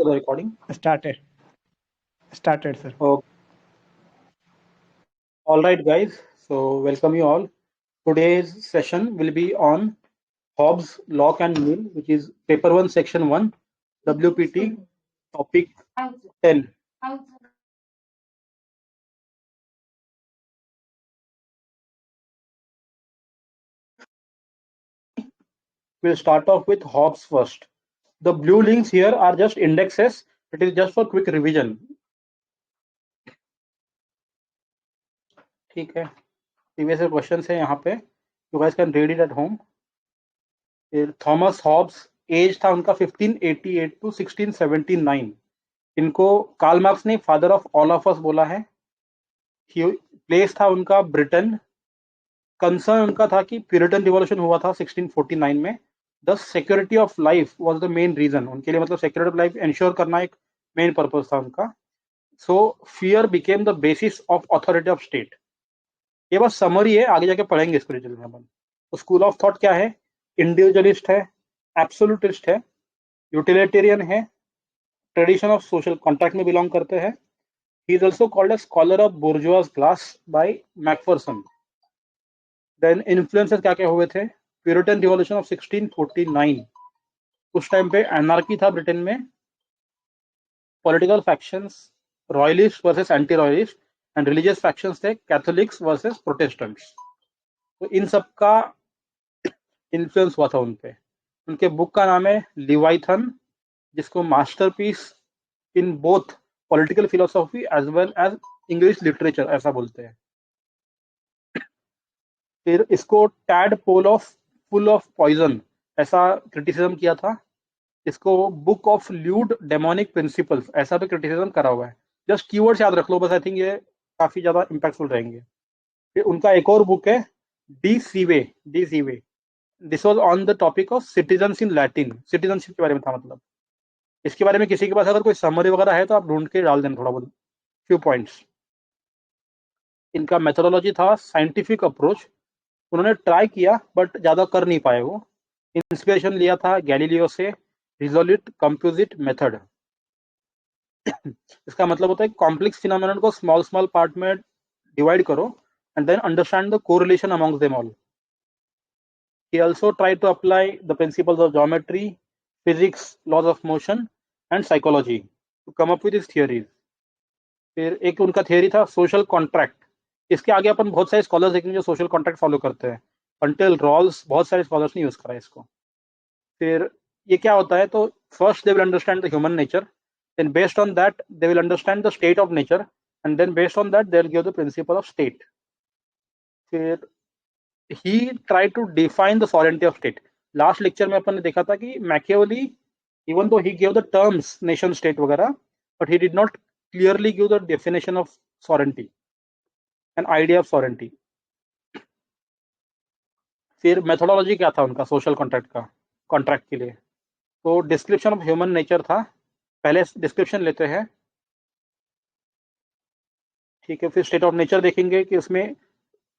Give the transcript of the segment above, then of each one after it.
the recording? Started, sir. Okay. All right, guys. So welcome you all. Today's session will be on Hobbes, Locke and Mill, which is paper 1, section 1, WPT, topic 10. We'll start off with Hobbes first. The blue links here are just indexes. It is just for quick revision. ठीक है, previous question है यहाँ पे, you guys can read it at home. Thomas Hobbes, age था उनका 1588 to 1679. इनको Karl Marx ने father of all of us बोला है. प्लेस था उनका ब्रिटेन. कंसर्न उनका था कि प्यूरिटन रिवॉल्यूशन हुआ था 1649 में. The security of life was the main reason. उनके लिए मतलब सिक्योरिटी ऑफ लाइफ इंश्योर करना एक मेन पर्पस था उनका. सो fear became the basis of authority of state. ये बस समरी है, आगे जाके पढ़ेंगे इसको डिटेल में अपन. तो स्कूल ऑफ थॉट क्या है? इंडिविजुअलिस्ट है, एब्सोल्यूटिस्ट है, यूटिलिटेरियन है, ट्रेडिशन ऑफ सोशल कॉन्ट्रैक्ट में बिलोंग करते हैं. He is also called as scholar of bourgeois class by Macpherson. Then influences क्या क्या हुए थे? Puritan revolution of 1649. उस टाइम पे एनार्की था ब्रिटेन में. Political factions, royalist versus anti royalist, and religious factions थे, कैथोलिक्स वर्सेस प्रोटेस्टेंट्स. तो इन सब का इन्फ्लुएंस हुआ था उनपे. उनके बुक का नाम है लिवाइथन, जिसको masterpiece in both political philosophy as well as English literature ऐसा बोलते हैं. फिर इसको tadpole of full of poison ऐसा क्रिटिसिज्म किया था. इसको book of lewd demonic principles ऐसा भी क्रिटिसिज्म करा हुआ है. जस्ट कीवर्ड्स याद रख लो बस, आई थिंक ये काफी ज्यादा इंपैक्टफुल रहेंगे. फिर उनका एक और बुक है De Cive. This was on the topic of citizens in Latin. Citizenship के बारे में था. मतलब इसके बारे में किसी के पास अगर कोई समरी वगैरह है तो आप ढूंढ के डाल देना थोड़ा बहुत, फ्यू पॉइंट्स. इनका मेथोडोलॉजी था साइंटिफिक अप्रोच. उन्होंने ट्राई किया बट ज्यादा कर नहीं पाए वो. इंस्पिरेशन लिया था गैलीलियो से, रिजोल्यूट कंपोजिट मेथड. इसका मतलब होता है कॉम्प्लेक्स फिनोमेनन को स्मॉल स्मॉल पार्ट में डिवाइड करो and then understand the correlation amongst them all. He also tried to apply the principles of geometry, physics, laws of motion and psychology to come up with his theories. फिर एक उनका theory था social contract. इसके आगे अपन बहुत सारे scholars देखेंगे जो सोशल कॉन्ट्रैक्ट फॉलो करते हैं. अंटिल रॉल्स, बहुत सारे स्कॉलर्स ने यूज करा है इसको. फिर ये क्या होता है? तो first they will understand the human nature, then based on that they will understand the state of nature, and then based on that they will give the principle of state. फिर he tried to define the sovereignty of state. Last lecture में अपन ने देखा था कि Machiavelli, even though he gave the terms nation state वगैरह, but he did not clearly give the definition of sovereignty, an idea of sovereignty. फिर methodology क्या था उनका सोशल कॉन्ट्रैक्ट का, कॉन्ट्रैक्ट के लिए? तो डिस्क्रिप्शन ऑफ ह्यूमन नेचर था. पहले डिस्क्रिप्शन लेते हैं, ठीक है. फिर स्टेट ऑफ नेचर देखेंगे कि उसमें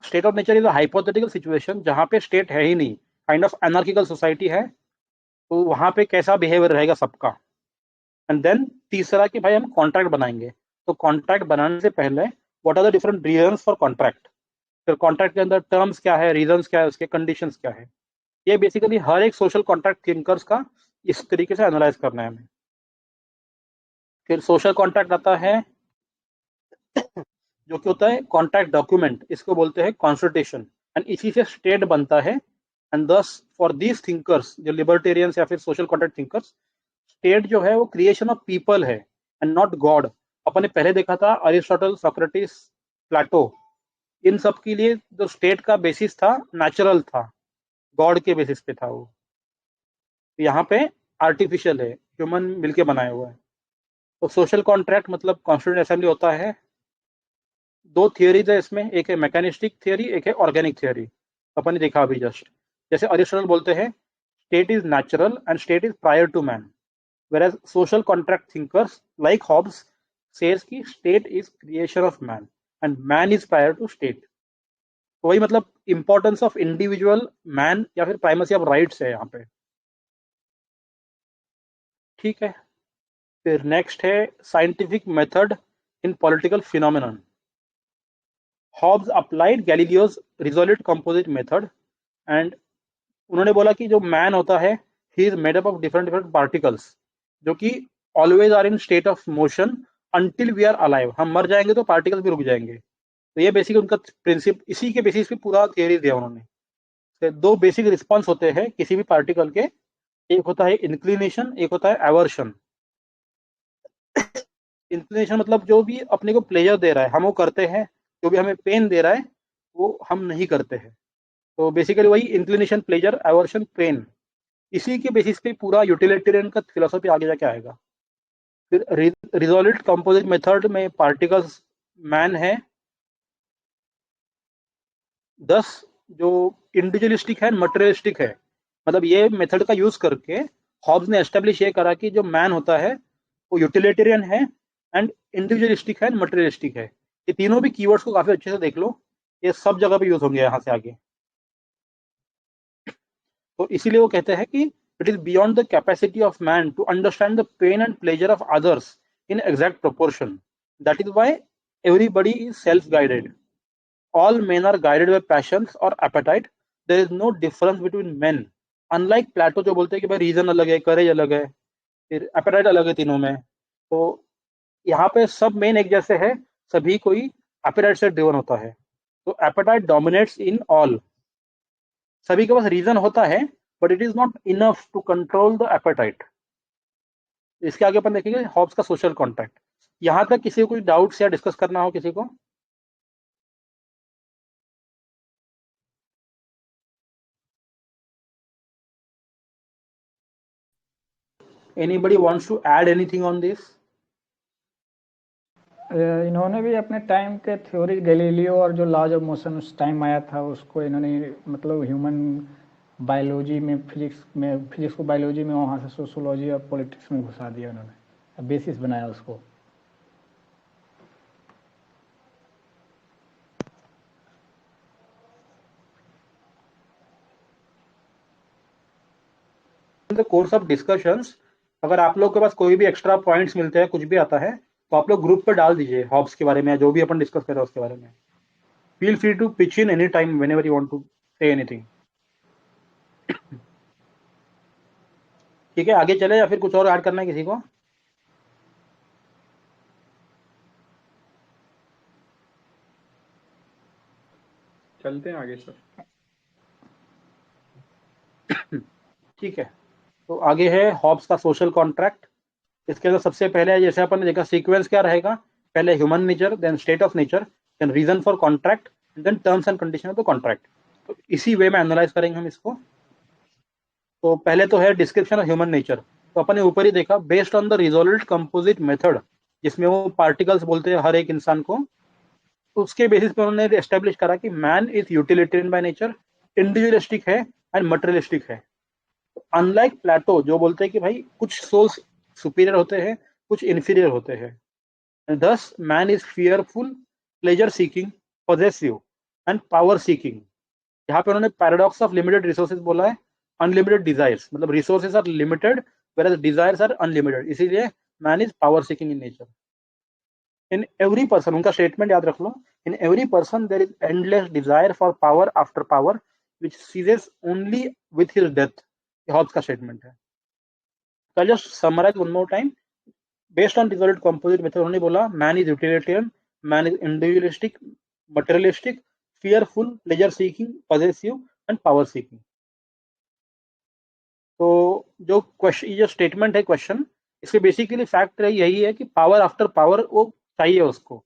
state of nature is a hypothetical situation जहां पे स्टेट है ही नहीं, काइंड ऑफ एनार्किकल सोसाइटी है, तो वहां पे कैसा बिहेवियर रहेगा सबका. एंड देन तीसरा कि भाई हम कॉन्ट्रैक्ट बनाएंगे, तो कॉन्ट्रैक्ट बनाने से पहले what are the different reasons for contract. फिर कॉन्ट्रैक्ट के अंदर टर्म्स क्या है, रीजंस क्या है, उसके कंडीशंस क्या है. ये बेसिकली हर एक सोशल कॉन्ट्रैक्ट थिंकर्स का इस तरीके से एनालाइज करना है हमें. फिर सोशल कॉन्ट्रैक्ट आता है जो कि होता है कॉन्ट्रैक्ट डॉक्यूमेंट, इसको बोलते हैं कॉन्स्टिट्यूशन, एंड इसी से स्टेट बनता है. एंड दस फॉर दीज थिंकर्स, जो लिबर्टेरियंस या फिर सोशल कॉन्ट्रैक्ट थिंकर्स, स्टेट जो है वो क्रिएशन ऑफ पीपल है एंड नॉट गॉड. अपन ने पहले देखा था अरिस्टोटल, सोक्रेटिस, प्लेटो, इन सब के लिए जो स्टेट का बेसिस था नेचुरल था, गॉड के बेसिस पे था वो. यहाँ पे आर्टिफिशियल है, ह्यूमन मिलके बनाया हुआ है. तो सोशल कॉन्ट्रैक्ट मतलब कॉन्स्टिट्यूएंट असेंबली होता है. दो थियरीज है इसमें, एक है मैकेनिस्टिक थियरी, एक है ऑर्गेनिक थियरी. अपन ने देखा अभी जस्ट. जैसे अरिस्टोटल बोलते हैं state is natural and state is prior to man, whereas social contract thinkers like Hobbes says कि state is creation of man and man is prior to state. तो वही मतलब importance of individual man या फिर primacy of rights है यहाँ पे, ठीक है. फिर नेक्स्ट है scientific method in political phenomenon. Hobbes applied Galileo's resolute composite method and उन्होंने बोला कि जो मैन होता है he is made up of different different particles जो कि always are in state of motion until we are alive. हम मर जाएंगे तो पार्टिकल्स भी रुक जाएंगे। तो ये बेसिक उनका प्रिंसिप, इसी के बेसिस पे पूरा थियरी दिया उन्होंने। तो दो बेसिक रिस्पॉन्स होते हैं किसी भी पार्टिकल के, एक होता है इंक्लिनेशन, एक होता है एवर्शन। इंक्लिनेशन मतलब जो भी अपने को प्लेजर दे रहा है हम वो करते हैं, जो भी हमें पेन दे रहा है वो हम नहीं करते हैं। तो बेसिकली वही इंक्लिनेशन, प्लेजर, एवर्शन, पेन, इसी के बेसिस पे पूरा यूटिलिटेरियन का फिलोसफी आगे जाके आएगा। फिर रिजोल्यूट कंपोजिट मेथड में पार्टिकल्स मैन है 10 जो इंडिविजुअलिस्टिक है, मटेरियलिस्टिक है। मतलब ये मेथड का यूज करके हॉब्स ने एस्टेब्लिश ये करा कि जो मैन होता है वो यूटिलिटेरियन है एंड इंडिविजुअलिस्टिक है, मटेरियलिस्टिक है। ये तीनों भी कीवर्ड्स को काफी अच्छे से देख लो, ये सब जगह पे यूज होंगे यहाँ से आगे। तो इसीलिए वो कहते हैं कि it is beyond the capacity of man to understand the pain and pleasure of others in exact proportion. That is why everybody is self guided. All men are guided by passions or appetite. There is no difference between men. Unlike प्लेटो जो बोलते हैं कि भाई reason अलग है, करेज अलग है, फिर एपेटाइट अलग है तीनों में। तो यहाँ पे सब मेन एक जैसे है, सभी कोई एपेटाइट से ड्रिवन होता है। तो एपेटाइट डोमिनेट्स इन ऑल। सभी के पास रीजन होता है but it is not enough to control the appetite. इसके आगे अपन देखेंगे हॉब्स का सोशल कॉन्ट्रैक्ट। यहाँ तक किसी को कोई डाउट्स या डिस्कस करना हो किसी को? Anybody wants to add anything on this? इन्होंने भी अपने टाइम के थ्योरी गैलीलियो और जो लॉज ऑफ मोशन उस टाइम आया था उसको इन्होंने मतलब ह्यूमन बायोलॉजी में, फिजिक्स को बायोलॉजी में, वहाँ से सोशोलॉजी और पॉलिटिक्स में घुसा दिया उन्होंने, बेसिस बनाया उसको। In the course of discussions अगर आप लोग के पास कोई भी एक्स्ट्रा पॉइंट्स मिलते हैं, कुछ भी आता है, तो आप लोग ग्रुप पे डाल दीजिए हॉब्स के बारे में, जो भी अपन डिस्कस कर रहे हैं उसके बारे में। Feel free to pitch in any time whenever you want to say anything. ठीक है, आगे चले या फिर कुछ और ऐड करना है किसी को? चलते हैं आगे सर। ठीक है, तो आगे है हॉब्स का सोशल कॉन्ट्रैक्ट। इसके अंदर सबसे पहले जैसे अपन ने देखा सीक्वेंस क्या रहेगा, पहले human nature, then state of nature, then reason for contract, then terms and condition of the contract. तो इसी वे में एनालाइज करेंगे हम इसको। तो पहले तो है डिस्क्रिप्शन ऑफ ह्यूमन नेचर। तो अपन ने ऊपर ही देखा based on the resolute composite method, जिसमें वो पार्टिकल्स बोलते हैं हर एक इंसान को, उसके बेसिस पे उन्होंने एस्टेब्लिश करा कि man is utilitarian by nature, individualistic है एंड मटेरियलिस्टिक है। अनलाइक प्लेटो जो बोलते हैं कि भाई कुछ सोल्स सुपीरियर होते हैं, कुछ इंफीरियर होते हैं। Thus man is fearful, pleasure seeking, possessive and power seeking. यहाँ पे उन्होंने पैराडॉक्स ऑफ लिमिटेड रिसोर्सेज बोला है, अनलिमिटेड डिजायर्स, मतलब resources are limited whereas desires are unlimited, इसीलिए man is power seeking in nature. In every person, उनका statement याद रख लो, in every person there is endless desire for power after power which ceases only with his death. ये Hobbes का statement है। तो just summarise one more time. Based on resolute composite method उन्होंने बोला man is utilitarian, man is individualistic, materialistic, fearful, pleasure seeking, possessive and power seeking। तो जो question, ये जो स्टेटमेंट है क्वेश्चन, इसके बेसिकली फैक्ट यही है कि पावर आफ्टर पावर वो चाहिए उसको।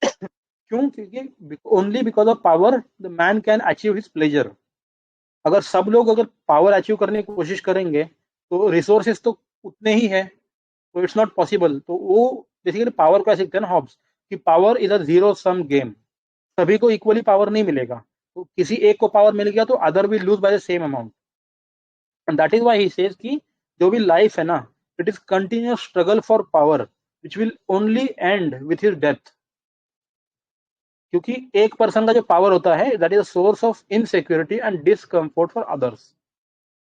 क्यों? क्योंकि only because of power the man can achieve his pleasure. अगर सब लोग अगर पावर अचीव करने की कोशिश करेंगे तो रिसोर्सेज तो उतने ही है, तो इट्स नॉट पॉसिबल। तो वो बेसिकली पावर को ऐसे कहते हैं ना हॉब्स कि power is a zero sum game. सभी को इक्वली पावर नहीं मिलेगा, तो किसी एक को पावर मिल गया तो other will lose by the same amount. And that is why he says कि जो भी लाइफ है ना, it is continuous struggle for power which will only and with his death. क्योंकि एक पर्सन का जो पावर होता है that is a source of insecurity and discomfort for others.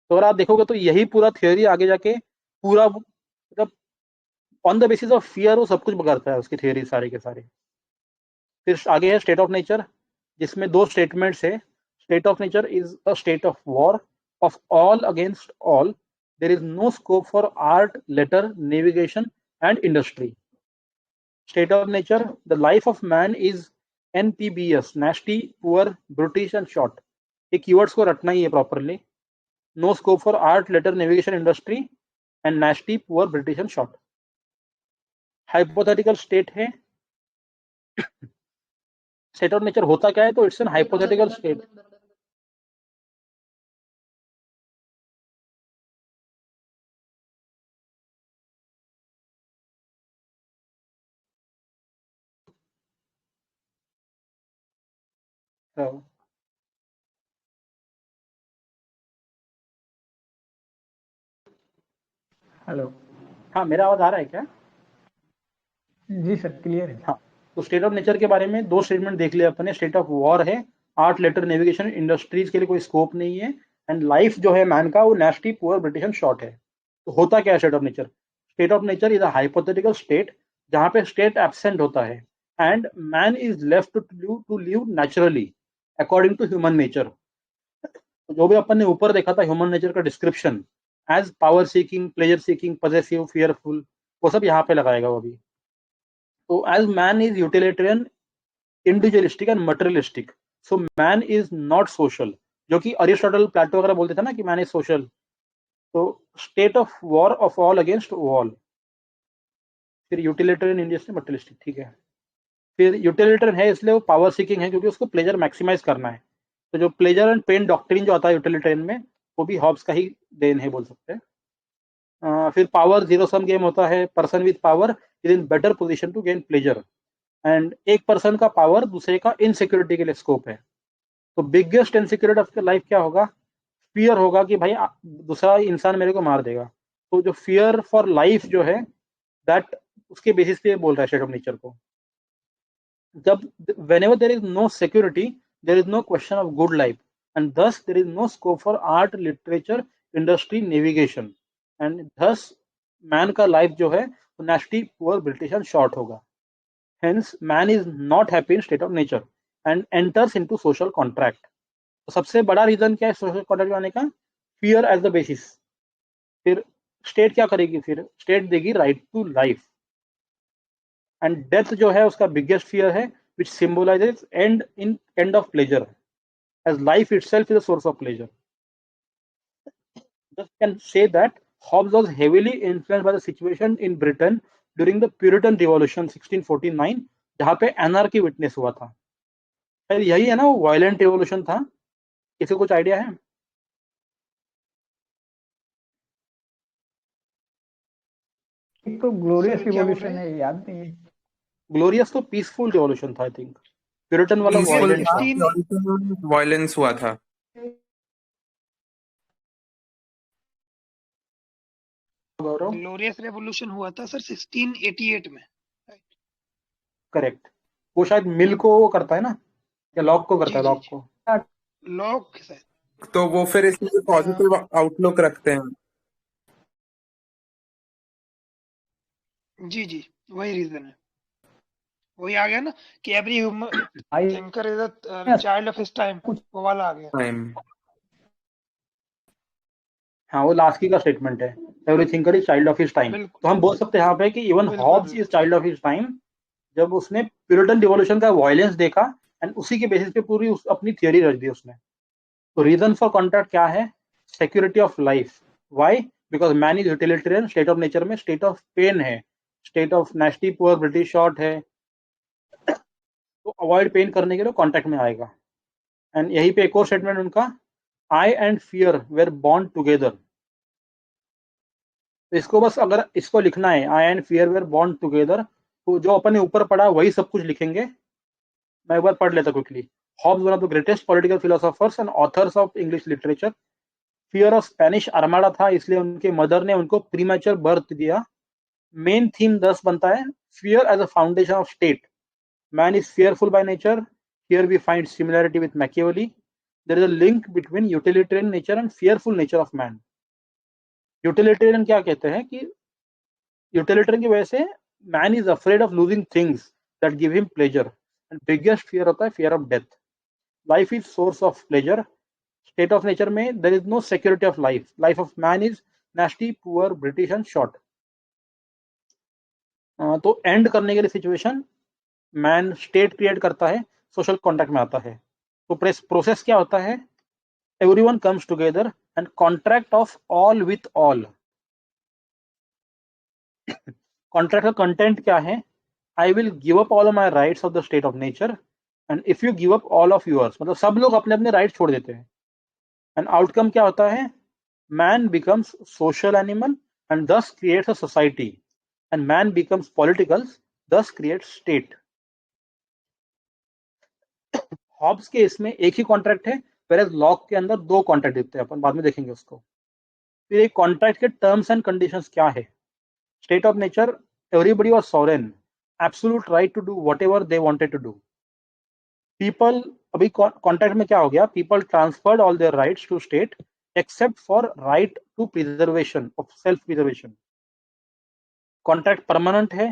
तो अगर आप देखोगे तो यही पूरा थ्योरी आगे जाके पूरा मतलब on the basis of fear वो सब कुछ करता है, उसकी थियोरी सारे के सारे। फिर आगे है स्टेट ऑफ नेचर, जिसमें दो स्टेटमेंट्स है। State of nature is a state of war of all against all, there is no scope for art, letter, navigation and industry. State of nature, the life of man is NPBS, nasty, poor, brutish and short. ये keywords को रटना ही है properly. No scope for art, letter, navigation, industry and nasty, poor, brutish and short. Hypothetical state है. State of nature होता क्या है? तो it's an hypothetical state. So, hello. हाँ, मेरा आवाज आ रहा है क्या? जी सर, क्लियर है। हाँ, तो स्टेट ऑफ नेचर के बारे में दो स्टेटमेंट देख लिया अपने। स्टेट ऑफ वॉर है, आर्ट, लेटर, नेविगेशन, इंडस्ट्रीज के लिए कोई स्कोप नहीं है, एंड लाइफ जो है मैन का वो nasty, poor, brutish and short है। तो होता क्या है state of nature? State of nature is a hypothetical state जहां पे स्टेट एब्सेंट होता है and man is left to live naturally according to human nature. जो भी अपन ने ऊपर देखा था ह्यूमन नेचर का description, as power seeking, pleasure seeking, possessive, fearful, वो सब यहाँ पे लगाएगा वो भी। तो as man is utilitarian, individualistic and materialistic, so man is not social, जो कि अरिस्टोटल, प्लेटो वगैरह बोलते थे ना कि मैन इज सोशल। तो state of war of all against all. फिर यूटिलिटेरियन, इंडिविजुअलिस्टिक, मटेरियलिस्टिक, ठीक है। फिर यूटिलिटेरियन है इसलिए वो पावर सीकिंग है, क्योंकि उसको प्लेजर मैक्सिमाइज करना है। तो जो प्लेजर एंड पेन डॉक्ट्रिन जो आता है यूटिलिटेरियन में, वो भी हॉब्स का ही देन है बोल सकते हैं। फिर पावर जीरो सम गेम होता है, person with power is in better position to gain pleasure, and एक पर्सन का पावर दूसरे का इनसिक्योरिटी के लिए स्कोप है। तो बिगेस्ट इनसिक्योरिटी ऑफ लाइफ क्या होगा? फियर होगा कि भाई दूसरा इंसान मेरे को मार देगा। तो जो फियर फॉर लाइफ जो है, दैट उसके बेसिस पे बोल रहा है स्टेट ऑफ नेचर को। जब whenever there is no security, there is no question of good life, and thus there is no scope for art, literature, industry, navigation, and thus man का life जो है वो nasty, poor, british and short होगा। Hence man is not happy in state of nature and enters into social contract. तो सबसे बड़ा reason क्या है सोशल कॉन्ट्रैक्ट आने का? Fear as the basis. फिर स्टेट क्या करेगी? फिर स्टेट देगी right to life, and death जो है उसका बिगेस्ट फियर है, which symbolises end of pleasure, as life itself is a source of pleasure. Just can say that Hobbes was heavily influenced by the situation in Britain during the Puritan Revolution 1649, जहाँ पे anarchy witness हुआ था। शायद यही है ना वो violent revolution था। किसी को कुछ आइडिया है? एक तो ग्लोरियस सर क्या बोल रिवॉल्यूशन रहे है, याद नहीं है। ग्लोरियस तो पीसफुल रिवॉल्यूशन था, आई थिंक। प्यूरिटन वाला पीसफुल वायलेंट था। वायलेंस हुआ था। गौरव, ग्लोरियस रेवोल्यूशन हुआ था सर 1688 में। करेक्ट। वो शायद मिल को वो करता है ना, या लॉक को करता है? जी, लॉक जी। को। Lock sir. तो वो फिर इसमें पॉजिटिव आउटलुक रखते हैं। जी, जी, वही रीजन है। वही आ गया ना कि every human thinker is a child of his time, वो वाला आ गया। टाइम। हाँ, वो लास्की का स्टेटमेंट है, every thinker is child of his time. बिल्कुल, तो हम बोल सकते हैं यहाँ पे कि इवन बिल्कुल, हॉब्स बिल्कुल। Is child of his time, जब उसने प्यूरिटन रिवॉल्यूशन का वायलेंस देखा एंड उसी के बेसिस पे पूरी अपनी थियोरी रच दी उसने। तो रीजन फॉर कॉन्ट्रैक्ट क्या है? Security of life. Why? Because man is utilitarian. State of nature में स्टेट ऑफ पेन है, state of नेस्टी, poor, brutish, short है, तो अवॉइड पेन करने के लिए कॉन्ट्रैक्ट में आएगा। एंड यहीं पे एक और स्टेटमेंट उनका, आई एंड फियर वेर बॉन्ड टुगेदर। तो इसको बस अगर इसको लिखना है, आई एंड फियर वेर बॉन्ड टुगेदर, तो जो अपन ने ऊपर पढ़ा वही सब कुछ लिखेंगे। मैं एक बार पढ़ लेता quickly. Hobbes one of the greatest political philosophers and authors of English literature. Fear of Spanish Armada था, इसलिए उनके मदर ने उनको प्रीमेच्योर बर्थ दिया। मेन थीम दस बनता है, fear as a foundation of state. Man is fearful by nature. Here we find similarity with Machiavelli. There is a link between utilitarian nature and fearful nature of man. Utilitarian क्या कहते हैं कि यूटिलिटरियन की वजह से man is afraid of losing things that give him pleasure, and biggest fear होता है fear of death. Life is source of pleasure. State of nature में there is no security of life. Life of man is nasty, poor, brutish and short. तो end करने के लिए situation man state create करता है, social contract में आता है. तो प्रोसेस क्या होता है? Everyone comes together and contract of all with all. Contract का कंटेंट क्या है? I will give up all of my rights of the state of nature, and if you give up all of yours, मतलब सब लोग अपने अपने rights छोड़ देते हैं. एंड आउटकम क्या होता है? Man becomes social animal and thus creates a society, and man becomes political, thus creates state. Hobbes के इसमें एक ही कॉन्ट्रैक्ट है, वेयर लॉक के अंदर दो कॉन्ट्रैक्ट देते हैं, अपन बाद में देखेंगे उसको. फिर एक कॉन्ट्रैक्ट के टर्म्स एंड कंडीशंस क्या है? State of nature, everybody was sovereign, absolute right to do whatever they wanted to do. People, अभी कॉन्ट्रैक्ट में क्या हो गया? People transferred all their rights to state except for right to preservation of self preservation. Contract permanent है,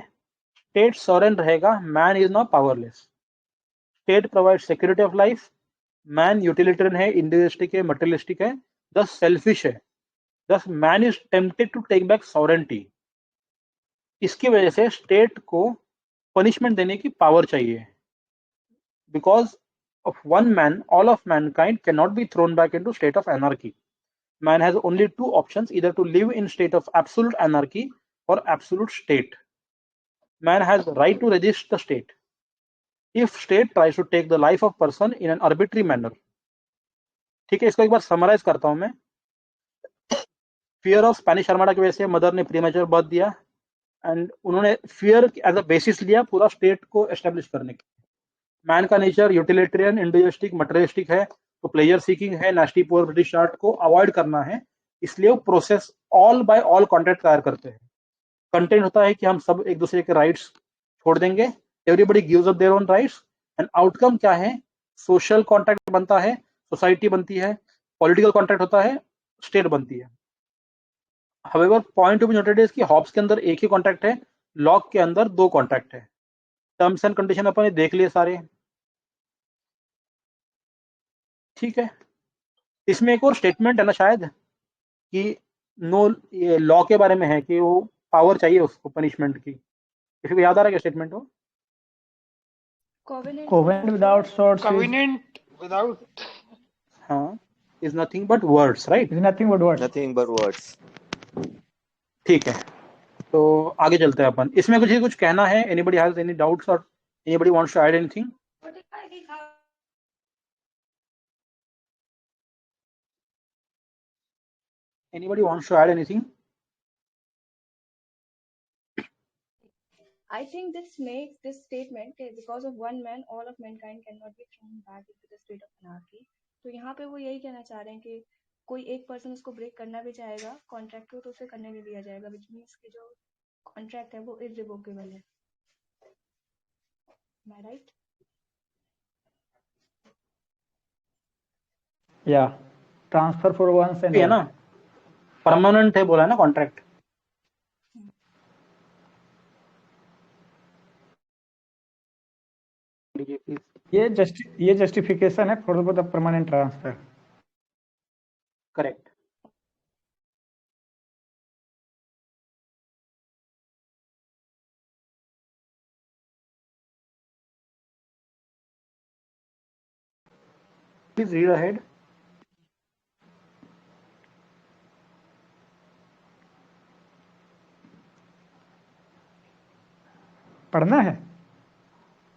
state sovereign रहेगा, man is not powerless. State provide security of life, man utilitarian है, individualistic है, materialistic है, thus selfish है. Thus man is tempted to take back sovereignty. इसकी वजह से state को पनिशमेंट देने की पावर चाहिए. Because of one man, all of mankind cannot be thrown back into state of anarchy. Man has only two options, either to live in state of absolute anarchy or absolute state. Man has right to resist the state. If state tries to take the life of person in an arbitrary manner. ठीक है, इसको एक बार summarise करता हूं मैं. Fear of Spanish armada की वजह से मदर ने प्रीमेच्योर बर्थ दिया, एंड उन्होंने फियर एज अ बेसिस लिया पूरा स्टेट को एस्टेब्लिश करने के. मैन का नेचर यूटिलिटेरियन, इंडिविजुअलिस्टिक, मटेरियलिस्टिक है, तो प्लेजर सीकिंग है, नेस्टी पुअर ब्रिटिश आर्ट को अवॉइड करना है, इसलिए वो process all by all contract तैयार करते हैं. कंटेंट होता है कि हम सब एक दूसरे के राइट्स छोड़ देंगे, everybody gives up their own rights, and outcome क्या है? सोशल कॉन्ट्रैक्ट बनता है, सोसाइटी बनती है, पॉलिटिकल कॉन्ट्रैक्ट होता है, स्टेट बनती है. However point to be noted is कि हॉब्स के अंदर एक ही कॉन्ट्रैक्ट है, लॉक के अंदर दो कॉन्ट्रैक्ट है. टर्म्स एंड कंडीशन अपन ने देख लिए सारे, ठीक है. इसमें एक और स्टेटमेंट है ना शायद, कि नो, ये लॉ के बारे में है कि वो पावर चाहिए उसको पनिशमेंट की. किसी को याद आ रहा है क्या स्टेटमेंट हो? Covenant without swords covenant without हाँ, is nothing but words, right? is nothing but words. Nothing but words. ठीक है, तो आगे चलते हैं अपन. इसमें कुछ कहना है? एनीबडी हैज एनी डाउट्स और anybody wants to add anything? Anybody wants to add anything? I think this makes this statement that because of one man, all of mankind cannot be thrown back into the state of anarchy. तो यहाँ पे वो यही कहना चाह रहे हैं कि कोई एक पर्सन उसको ब्रेक करना भी चाहेगा कॉन्ट्रैक्ट को, तो उसे करने भी दिया जाएगा, which means कि जो कॉन्ट्रैक्ट है वो irrevocable है. Am I right? Yeah, transfer for once and है all. ना, परमानेंट है बोला है ना कॉन्ट्रैक्ट. ये जस्टिफिकेशन है for the permanent transfer. Correct. Please read ahead. पढ़ना है.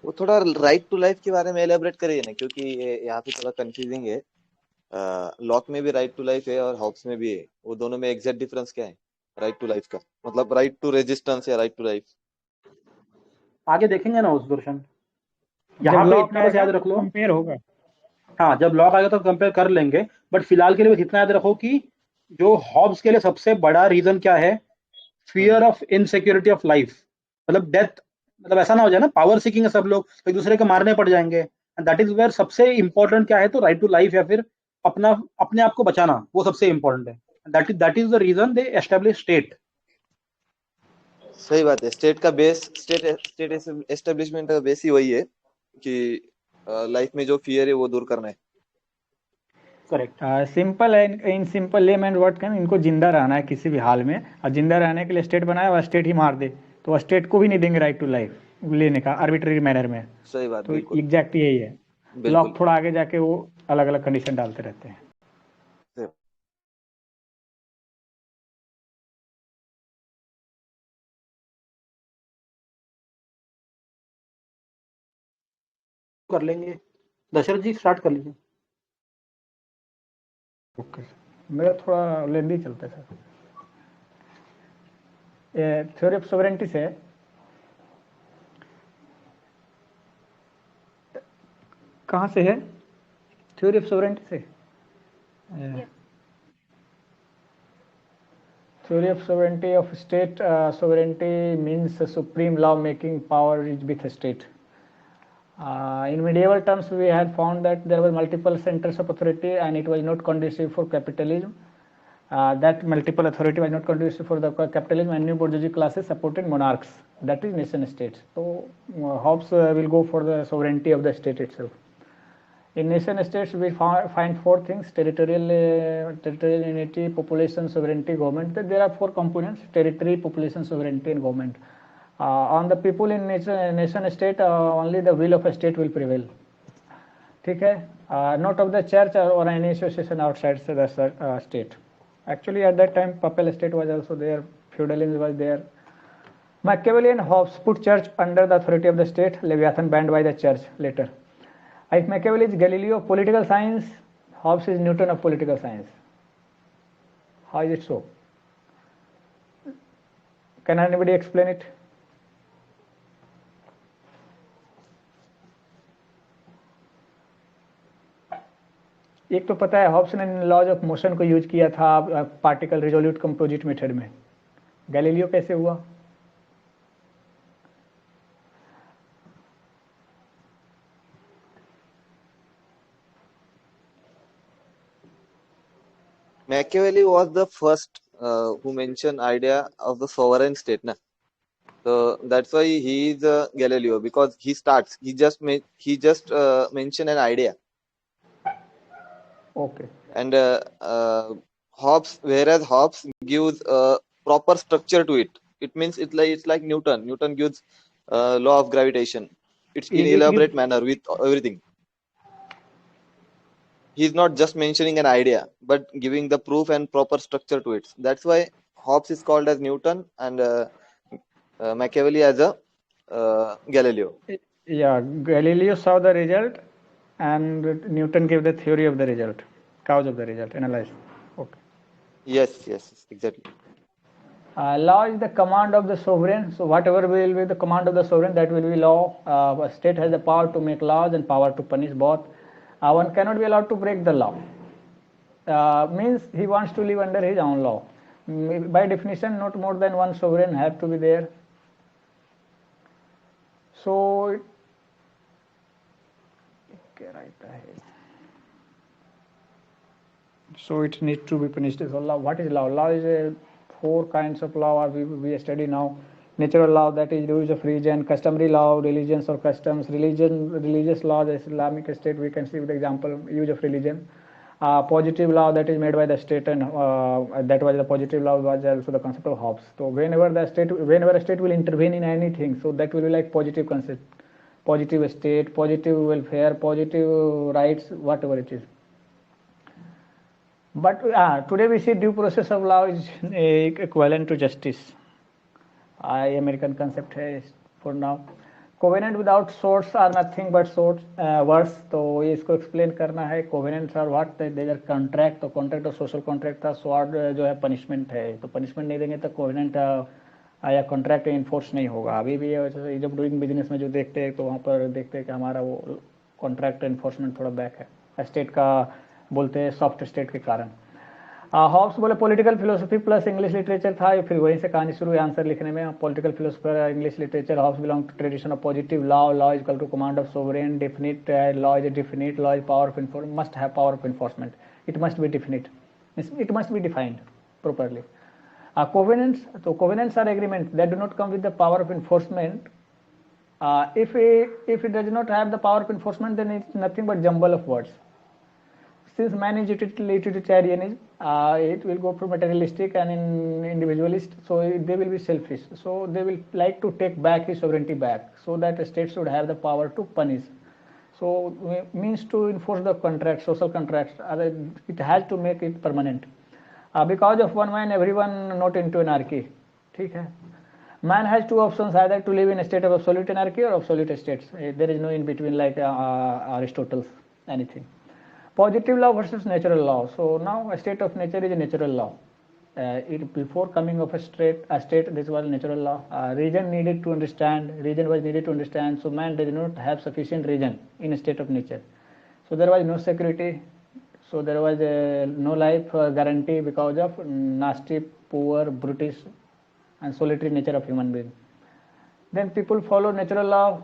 वो थोड़ा राइट टू लाइफ के बारे में एलेबरेट करिए ना, क्योंकि यहाँ पे थोड़ा कंफ्यूजिंग है. लॉक में भी राइट टू लाइफ है और हॉब्स में भी है. वो दोनों में एग्जैक्ट डिफरेंस क्या है राइट टू लाइफ का? मतलब राइट टू रेजिस्टेंस या राइट टू लाइफ आगे देखेंगे ना उस वर्षन. यहाँ पे इतना बस याद रख लो, कंपेयर होगा. हाँ, जब लॉक आएगा तो कंपेयर कर लेंगे, बट फिलहाल के लिए बस इतना याद रखो कि जो हॉब्स के लिए सबसे बड़ा रीजन क्या है? Fear of insecurity of life, मतलब डेथ. मतलब ऐसा ना हो जाए ना, पावर सीकिंग है सब लोग तो एक दूसरे के मारने पड़ जाएंगे. एंड दैट इज वेयर सबसे इंपॉर्टेंट क्या है? तो राइट टू लाइफ, या फिर अपने आप को बचाना, वो सबसे इंपॉर्टेंट है. That is the reason they establish state. सही बात है। स्टेट एस्टेब्लिशमेंट का बेस ही वही है कि लाइफ में जो फियर है वो दूर करना है। करेक्ट। सिंपल है, इन सिंपल लेमैन वर्ड का इनको जिंदा रहना है किसी भी हाल में, और जिंदा रहने के लिए स्टेट बनाया वह स्टेट ही मार दे तो स्टेट को भी नहीं देंगे राइट टू लाइफ लेने का आर्बिट्ररी मैनर में। सही बात, तो बिल्कुल एग्जैक्ट यही है। बिल्कुल। लॉक थोड़ा आगे जाके वो अलग अलग कंडीशन डालते रहते हैं। कर लेंगे, दशरथ जी स्टार्ट कर लीजिए। ओके, मेरा थोड़ा लेंदी चलता है सर। थ्योरी ऑफ सोवरेंटी से कहाँ से है? थ्योरी ऑफ सोवरेंटी से Yes. Theory of sovereignty of state. Sovereignty means a supreme law-making power is with a state. In medieval terms, we had found that there were multiple centers of authority, and it was not conducive for capitalism. That multiple authority was not conducive for the capitalism, and new bourgeoisie classes supported monarchs. That is nation states. So Hobbes will go for the sovereignty of the state itself. In nation states, we find four things: territorial unity, population, sovereignty, government. There are four components: territory, population, sovereignty, and government. On the people in nation state, only the will of a state will prevail. ठीक है, not of the church or any association outside the state. Actually, at that time, papal state was also there, feudalism was there. Machiavelli and Hobbes put church under the authority of the state. Leviathan banned by the church later. If Machiavelli is Galileo of political science, Hobbes is Newton of political science. How is it so? Can anybody explain it? एक तो पता है, Hobbs ने laws of motion को use किया था particle resolute composite method में। Galileo कैसे हुआ? Machiavelli was the first who mentioned idea of the sovereign state, na? So that's why he is Galileo, because he just mentioned an idea. Okay. And Hobbes, whereas Hobbes gives proper structure to it. It means it's like Newton. Newton gives law of gravitation. It's in elaborate manner with everything. He's not just mentioning an idea, but giving the proof and proper structure to it. That's why Hobbes is called as Newton and Machiavelli as a Galileo. Yeah, Galileo saw the result and Newton gave the theory of the result, cause of the result, analyze. Okay. Yes, exactly. Law is the command of the sovereign. So whatever will be the command of the sovereign, that will be law. A state has the power to make laws and power to punish both. One cannot be allowed to break the law. Means he wants to live under his own law. By definition, not more than one sovereign have to be there. So it needs to be punished. So law, what is law? Law is four kinds of law we study now. Natural law, that is rules of religion; customary law, religions or customs; religious law, the Islamic state, we can see with example use of religion. Positive law, that is made by the state, and that was the positive law was also the concept of Hobbes. So whenever a state will intervene in anything, so that will be like positive concept, positive state, positive welfare, positive rights, whatever it is. But today we see due process of law is equivalent to justice. American concept है for now. Covenant without swords are nothing but swords words. तो ये इसको explain करना है. Covenants are what? They are contract. तो contract और social contract था. Sword जो है punishment है. तो punishment नहीं देंगे तो covenant या contract enforce नहीं होगा. अभी भी जब doing business में जो देखते हैं तो वहाँ पर देखते हैं कि हमारा वो contract enforcement थोड़ा back है. State का बोलते हैं soft state के कारण. हॉब्स बोले political philosophy plus English literature था, फिर वहीं से कहानी शुरू है आंसर लिखने में. Political philosopher, English literature. Hobbes belong to tradition of positive law. Law is equal to command of sovereign. Definite law is definite. Law is power of enforcement, must have power of enforcement. It must be definite, it must be defined properly. Covenants, so covenants are agreements that do not come with the power of enforcement. If it does not have the power of enforcement, then it's nothing but jumble of words. Since man is utilitarianism, it will go for materialistic and individualist, so they will be selfish. So they will like to take back his sovereignty back, so that the state should have the power to punish. So means to enforce the contract, social contracts. It has to make it permanent. Because of one man, everyone not into anarchy. ठीक है? Man has two options: either to live in a state of absolute anarchy or absolute states. There is no in between, like Aristotle's anything. Positive law versus natural law. So now a state of nature is a natural law. Before coming of a state, this was natural law. Reason was needed to understand. So man did not have sufficient reason in a state of nature. So there was no security. So there was no life guarantee because of nasty, poor, brutish, and solitary nature of human being. Then people follow natural law.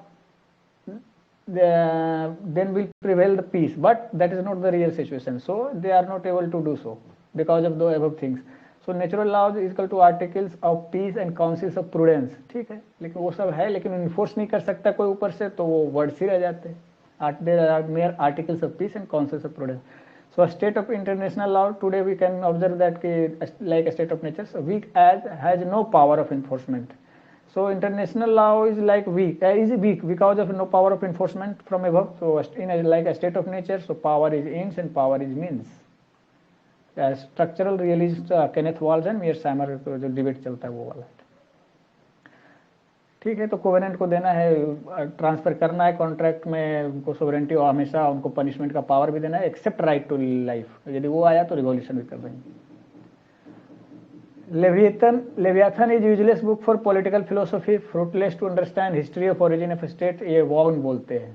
Then will prevail the peace, but that is not the real situation. So they are not able to do so because of the above things. So natural law is equal to articles of peace and councils of prudence. ठीक है, लेकिन वो सब है, लेकिन enforce नहीं कर सकता कोई ऊपर से, तो वो वर्ड्स ही रह जाते हैं. There are mere articles of peace and councils of prudence. So a state of international law today we can observe that like a state of nature, so weak as has no power of enforcement. So international law is like weak because of no power of enforcement from above. So like a state of nature, so power is ends and power is means. Structural realist Kenneth Walls and Meir Samar जो debate चलता है वो वाला. ठीक है, तो covenant को देना है, ट्रांसफर करना है कॉन्ट्रैक्ट में उनको सोवरेंटी, और हमेशा उनको पनिशमेंट का पावर भी देना है एक्सेप्ट राइट टू लाइफ. यदि वो आया तो रिवॉल्यूशन भी कर देंगे. Leviathan is useless book for political philosophy, fruitless to understand history of origin of state. ये वॉन बोलते हैं.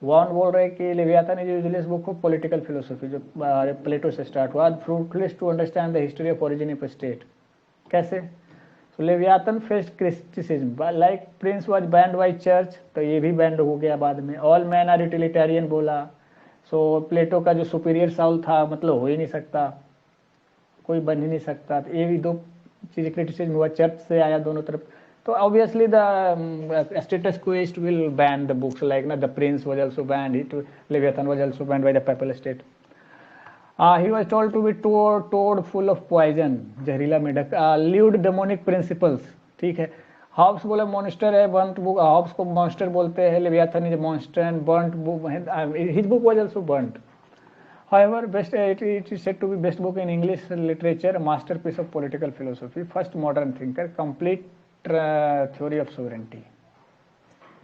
वॉन बोल रहे हैं कि Leviathan is useless book of political philosophy, जो प्लेटो से स्टार्ट हुआ. Fruitless to understand the history of origin of state. कैसे? So Leviathan faced criticism, like Prince was banned by church, तो ये भी बैंड हो गया बाद में. ऑल मैन आर यूटिलिटेरियन बोला. सो प्लेटो का जो सुपीरियर साउल था, मतलब हो ही नहीं सकता, कोई बन ही नहीं सकता. तो ये भी दो चीज़ें क्रिटिसिज्म हुआ, चर्च से आया दोनों तरफ. तो obviously the status quest will ban the books, like ना the prince was also banned, it Leviathan was also banned by the papal state. He was told to be toad full of poison, जहरीला मेढक, lewd demonic principles. ठीक है. Hobbs बोले monster है, burnt book, Hobbs को monster बोलते हैं, Leviathan is monster and burnt book, his book was also burnt. However, it is said to be best book in English literature, a masterpiece of political philosophy, first modern thinker, complete theory of sovereignty,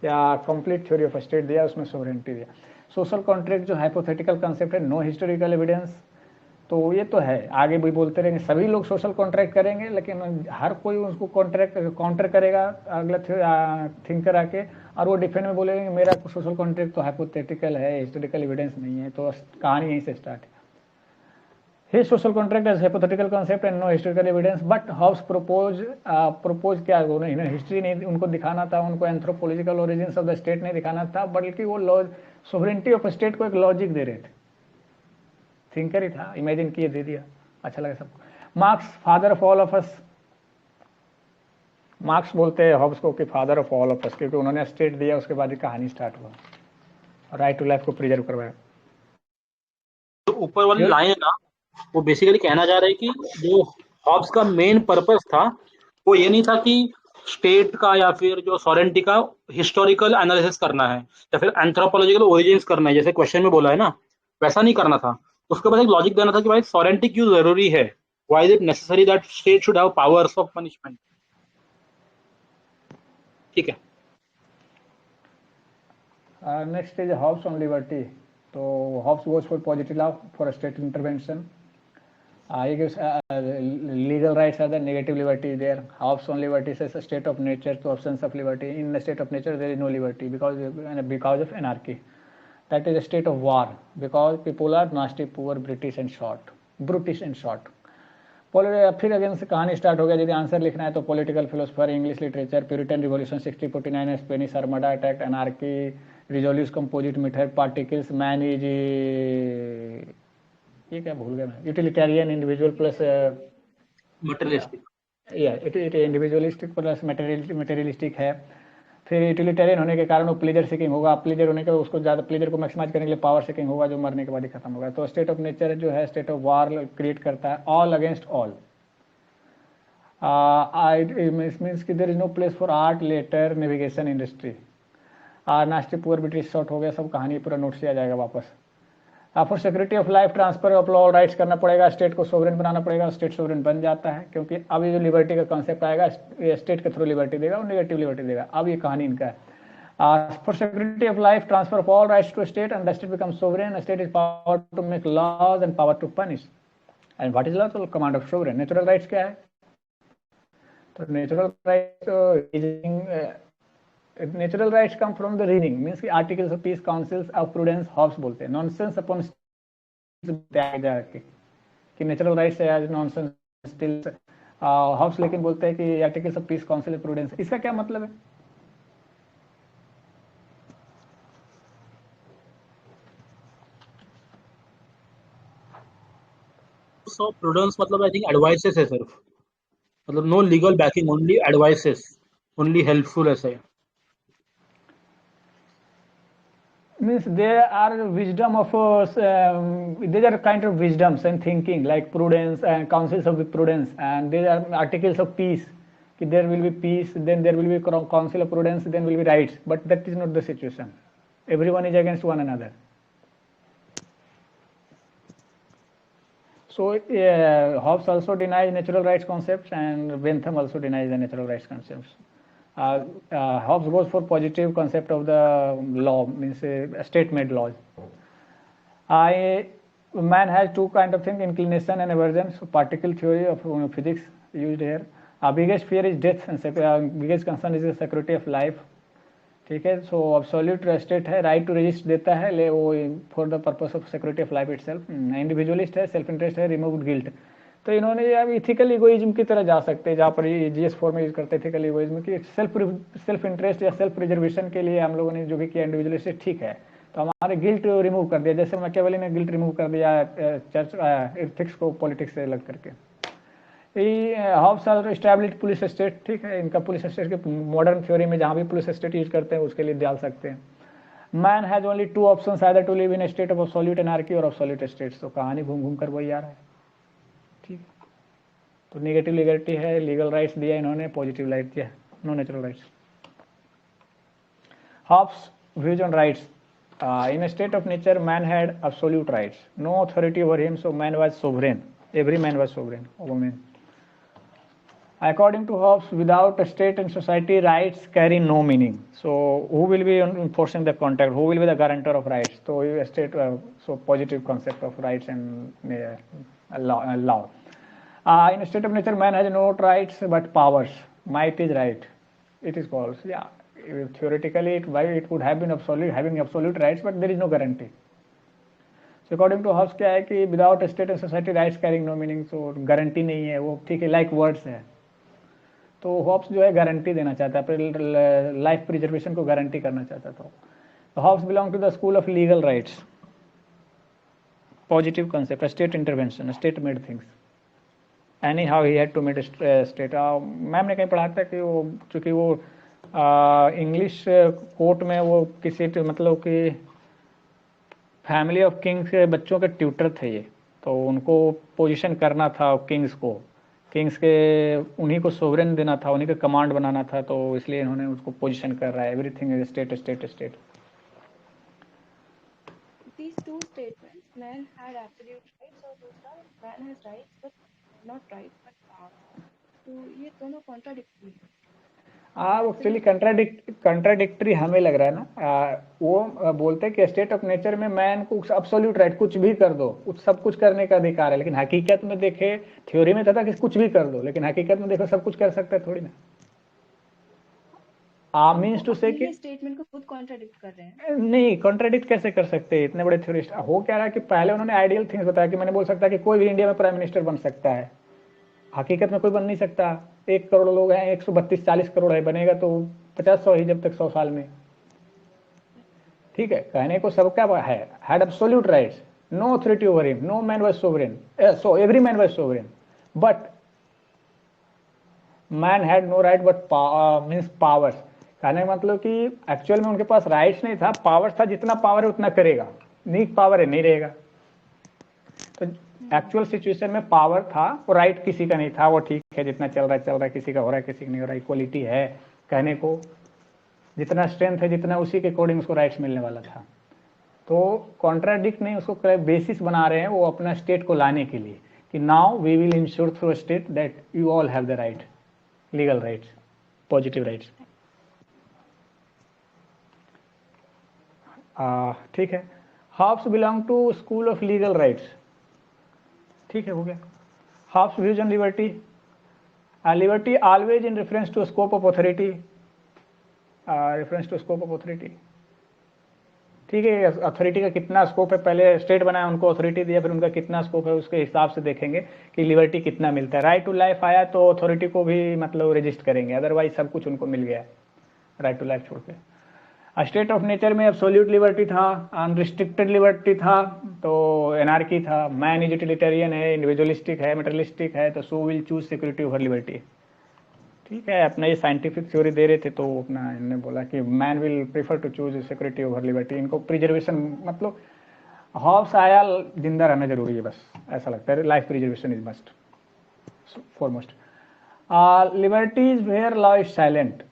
या complete theory of state दिया, उसमें sovereignty दिया. Social contract जो hypothetical concept है, no historical evidence, तो ये तो है, आगे भी बोलते रहेंगे. सभी लोग सोशल कॉन्ट्रैक्ट करेंगे, लेकिन हर कोई उसको काउंटर करेगा अगला थिंकर आके, और वो डिफेंड में बोलेंगे मेरा सोशल कॉन्ट्रैक्ट तो हाइपोथेटिकल है, हिस्टोरिकल एविडेंस नहीं है. तो कहानी यहीं से स्टार्ट है. His social contract as hypothetical concept and no historical evidence, but Hobbes propose क्या, उन्हें हिस्ट्री नहीं उनको दिखाना था, उनको anthropological origins of the state नहीं दिखाना था, बल्कि वो सोवरेंटी ऑफ स्टेट को एक लॉजिक दे रहे थे. थिंकर ही था, इमेजिन किए, दे दिया, अच्छा लगा सबको. Marks father of all of us. Marks बोलते हैं हॉब्स को कि फादर ऑफ ऑल ऑफ अस, क्योंकि उन्होंने स्टेट दिया, उसके बाद ही कहानी स्टार्ट हुआ, राइट टू लाइफ को प्रिजर्व करवाया. तो ऊपर वाली लाइन है ना, वो बेसिकली कहना चाह रहे हैं कि जो हॉब्स का मेन पर्पस था वो ये नहीं था कि स्टेट का या फिर जो सॉवरेंटी का हिस्टोरिकल एनालिसिस करना है या फिर एंथ्रोपोलॉजिकल ओरिजिन्स करना है, जैसे क्वेश्चन में बोला है ना, वैसा नहीं करना था. उसके बाद एक लॉजिक देना था कि भाई सॉवरेंटी क्यों जरूरी है, why is it necessary that state should have powers of punishment. ठीक है. Next is Hobbes on liberty. तो Hobbes goes for positive law for state intervention. He gives legal rights are the negative liberty there. Hobbes on liberty says a state of nature to absence of liberty. In a state of nature there is no liberty because of anarchy. That is a state of war because people are nasty, poor, brutish and short. फिर again से कहानी start हो गया. यदि answer लिखना है तो political philosopher, English literature, Puritan revolution 1649, Spanish Armada attack, anarchy, resolutive composite method, particles, man is, ये क्या भूल गया मैं, utilitarian individual plus materialistic. It individualistic plus materialistic है। फिर यूटिलिटेरियन होने के कारण वो प्लेजर सीकिंग होगा, प्लेजर होने के उसको ज़्यादा प्लेजर को मैक्सिमाइज करने के लिए पावर सीकिंग होगा, जो मरने के बाद ही खत्म होगा। तो स्टेट ऑफ नेचर जो है स्टेट ऑफ वार क्रिएट करता है, ऑल अगेंस्ट ऑल। मीन्स कि there is no place for art, letter, navigation, industry. Nasty poor brutish short हो गया, सब कहानी पूरा नोट किया जाएगा वापस। For security of life, transfer of law rights करना पड़ेगा, स्टेट को सोवरेन बनाना पड़ेगा, स्टेट सोवरेन बन जाता है, क्योंकि अब ये जो लिबर्टी का कॉन्सेप्ट आएगा स्टेट के थ्रू लिबर्टी देगा और नेगेटिव लिबर्टी देगा। अब ये कहानी इनका है। For security of life, transfer of all rights to state and the state become sovereign, state is power to make laws and power to punish. And what is law? तो command of sovereign. Natural rights क्या है? तो natural rights come from the reading, means की articles of peace, councils of prudence, Hobbes बोलते हैं। Nonsense upon कि natural rights है as nonsense still. Hobbes लेकिन बोलते हैं कि articles of piece, council of prudence. इसका क्या मतलब है? सो प्रूडेंस मतलब आई थिंक एडवाइसेस है सिर्फ, मतलब no legal backing, only advices, only helpful ऐसे। Means there are wisdom of these are kind of wisdoms and thinking like prudence and councils of prudence, and there are articles of peace. There will be peace, then there will be council of prudence, then will be rights. But that is not the situation. Everyone is against one another. So Hobbes also denies natural rights concepts, and Bentham also denies the natural rights concepts. Hobbes goes for positive concept of the law, means state-made laws. Man has two kind of things, inclination and aversion. So particle theory of physics used here. Biggest fear is death and biggest concern is the security of life. ठीक है। सो absolute state है, right to resist देता है ले वो for the purpose of security of life itself. Individualist है, self interest है, removed guilt. तो इन्होंने अब इथिकल इगोइज्म की तरह जा सकते हैं, जहाँ पर GS4 में यूज करते हैं इथिकल इगोइज्म की सेल्फ इंटरेस्ट या सेल्फ प्रिजर्वेशन के लिए हम लोगों ने जो भी किया इंडिविजुअलिस्ट ठीक है, तो हमारे गिल्ट रिमूव कर दिया, जैसे मैकियावेली ने गिल्ट रिमूव कर दिया चर्च एथिक्स को पॉलिटिक्स से अलग करके। Hobbes also established police state, ठीक है, इनका पुलिस स्टेट के मॉडर्न थ्योरी में जहाँ भी पुलिस स्टेट यूज करते हैं उसके लिए डाल सकते हैं। Man has only two options, either to live in state of absolute anarchy और एब्सोल्यूट स्टेट। तो कहानी घूम घूम कर वही आ रहा है, ठीक। तो नेगेटिव लिबर्टी है, लीगल राइट्स दिया इन्होंने, पॉजिटिव राइट्स दिया, no natural rights. Hobbes views on rights, in a state of nature man had absolute rights, no authority over him, so man was sovereign, every man was sovereign over man. According to Hobbes, without a state and society, rights carry no meaning. So who will be enforcing the contract, who will be the guarantor of rights? So a state, so positive concept of rights and law. In a state of nature man has no rights but powers. Might is right, it is called, yeah. Theoretically it would have been having absolute rights, but there is no guarantee. So according to Hobbes क्या है कि without a state and society rights carrying no meaning, so guarantee नहीं है वो, ठीक है, like words है। तो हॉब्स जो है गारंटी देना चाहता है, लाइफ प्रिजर्वेशन को गारंटी करना चाहता था। Hobbes belong to the school of legal rights, positive concept, state intervention, state made things, any how he had to made state. Ma'am ने कहीं पढ़ा था कि वो चूँकि वो इंग्लिश कोर्ट में वो किसी मतलब कि फैमिली ऑफ किंग्स के बच्चों के ट्यूटर थे ये, तो उनको पोजीशन करना था किंग्स के उन्हीं को सोवरेन देना था, उन्हीं का कमांड बनाना था, तो इसलिए इन्होंने उसको पोजीशन कर रहा है, everything is state state state. These two statements, man had absolute rights और दूसरा man has rights but not rights but power, तो ये दोनों कॉन्ट्राडिक्टरी है। वो एक्चुअली कंट्राडिक्टरी हमें लग रहा है ना। वो बोलते हैं कि स्टेट ऑफ नेचर में मैन को एब्सोल्यूट राइट, कुछ भी कर दो, सब कुछ करने का अधिकार है, लेकिन हकीकत में देखे, थ्योरी में था कि कुछ भी कर दो, लेकिन हकीकत में देखो सब कुछ कर सकता है थोड़ी ना। मीन्स टू से कि स्टेटमेंट को खुद कॉन्ट्राडिक्ट कर रहे हैं। नहीं, कॉन्ट्राडिक्ट कैसे कर सकते हैं इतने बड़े थ्योरिस्ट। हो क्या रहा है कि पहले उन्होंने आइडियल थिंग्स बताया कि मैंने बोल सकता कि कोई भी इंडिया में प्राइम मिनिस्टर बन सकता है, हकीकत में कोई बन नहीं सकता। 1 करोड़ लोग हैं, 132-40 करोड़ है, बनेगा तो 50-100 ही जब तक 100 साल में, ठीक है। कहने को सबका है, had absolute rights, no authority over him, no man was sovereign, so every man was sovereign, but man had no right but means powers. कहने का मतलब कि एक्चुअल में उनके पास राइट्स नहीं था, पावर था, जितना पावर है उतना करेगा, नहीं पावर है नहीं रहेगा। तो एक्चुअल सिचुएशन में पावर था, वो राइट किसी का नहीं था, वो ठीक है जितना चल रहा है, किसी का हो रहा है किसी का नहीं हो रहा, इक्वलिटी है, कहने को जितना स्ट्रेंथ है जितना उसी के अकॉर्डिंग उसको राइट्स मिलने वाला था। तो कॉन्ट्राडिक्ट नहीं, उसको बेसिस बना रहे हैं वो अपना स्टेट को लाने के लिए कि now we will ensure through state that you all have the right, legal rights, positive rights. ठीक है। Hobbes belong to school of legal rights. ठीक है, हो गया। Hobbes views on liberty. Liberty always in reference to scope of authority, reference to scope of authority. ठीक है, authority का कितना स्कोप है, पहले स्टेट बनाया उनको अथॉरिटी दिया, फिर उनका कितना स्कोप है उसके हिसाब से देखेंगे कि लिबर्टी कितना मिलता है। राइट टू लाइफ आया तो अथॉरिटी को भी मतलब रजिस्ट करेंगे, अदरवाइज सब कुछ उनको मिल गया राइट टू लाइफ छोड़ के। स्टेट ऑफ नेचर में एब्सोल्यूट लिबर्टी था, अनरिस्ट्रिक्टेड लिबर्टी था, तो एनार्की था। मैन इज यूटिलिटेरियन है, इंडिविजुअलिस्टिक है, मटेरियलिस्टिक है, तो so will choose security over liberty. ठीक है, अपना ये साइंटिफिक थ्योरी दे रहे थे तो अपना इन्होंने बोला कि man will prefer to choose security over liberty. इनको प्रिजर्वेशन मतलब हॉब्स आया जिंदा रहना जरूरी है, बस ऐसा लगता है, life preservation is must foremost. Liberty is where law is silent.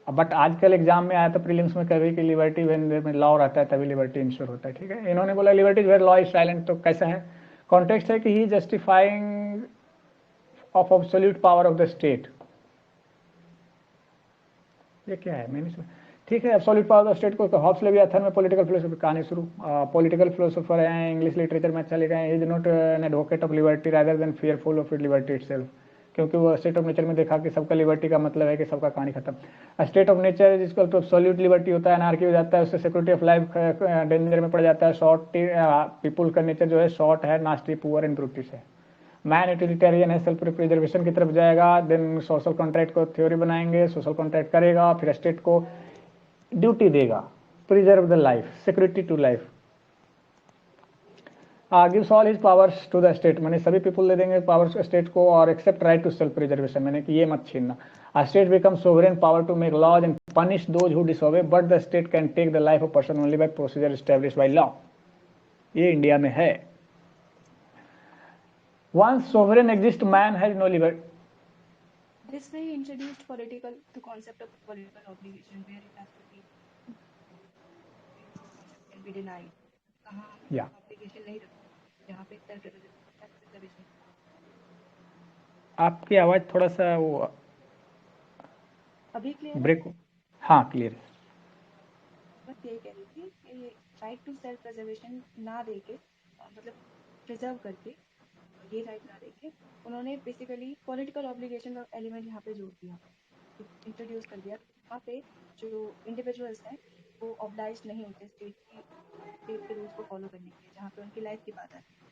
But आजकल एग्जाम में आया था प्रीलिम्स में कभी कि लिबर्टी में लॉ रहता है तभी लिबर्टी इंश्योर होता है। ठीक है, इन्होंने बोला liberty where law is silent, तो कैसा है कॉन्टेक्स्ट है कि he justifying of absolute power of the state. ये क्या है मैंने सुना। ठीक है, एब्सोल्यूट पावर ऑफ स्टेट को हॉब्स लेवियाथन में पॉलिटिकल फिलोसफी कहानी शुरू। पॉलिटिकल फिलोसोफर हैं, इंग्लिश लिटरेचर में अच्छा लिखा है। Is not an advocate of liberty rather than fearful of liberty itself, क्योंकि वो स्टेट ऑफ नेचर में देखा कि सबका लिबर्टी का मतलब है कि सबका कहानी खत्म। स्टेट ऑफ नेचर जिसको तो एब्सोल्यूट लिबर्टी होता है, अनार्की हो जाता है, उससे सिक्योरिटी ऑफ लाइफ डेंजर में पड़ जाता है। शॉर्ट पीपुल का नेचर जो है शॉर्ट है, नास्टी, पुअर एंड ब्रूटिश है। मैन यूटिलिटेरियन है, सेल्फ प्रिजर्वेशन की तरफ जाएगा। देन सोशल कॉन्ट्रैक्ट को थ्योरी बनाएंगे, सोशल कॉन्ट्रैक्ट करेगा, फिर स्टेट को ड्यूटी देगा, preserve the life, security to life. Gives all his powers to the state, मैंने सभी पीपुल दे देंगे पावर्स स्टेट को, और except right to self preservation, मैंने कि ये मत छीनना। A state becomes sovereign power to make laws and punish those who disobey, but the state can take the life of person only by procedure established by law. ये India में है। Once sovereign exists, man has no liberty. This way he introduced the concept of political obligation, where it has to be can be denied. कहाँ obligation नहीं रखा, जहाँ पे self preservation। आपकी आवाज थोड़ा सा वो अभी क्लियर ब्रेक। हाँ क्लियर है। बस यही कह रही थी कि राइट टू सेल्फ प्रिजर्वेशन ना देके, मतलब प्रिजर्व करके, ये राइट ना देके उन्होंने बेसिकली पॉलिटिकल ऑब्लिगेशन का एलिमेंट यहाँ पे जोड़ दिया, इंट्रोड्यूस कर दिया। यहाँ पे जो इंडिविजुअल्स हैं वो ऑब्लाइज नहीं होते स्टेट के रूल्स को फॉलो करने के लिए, जहाँ पे उनकी लाइफ की बात आती है।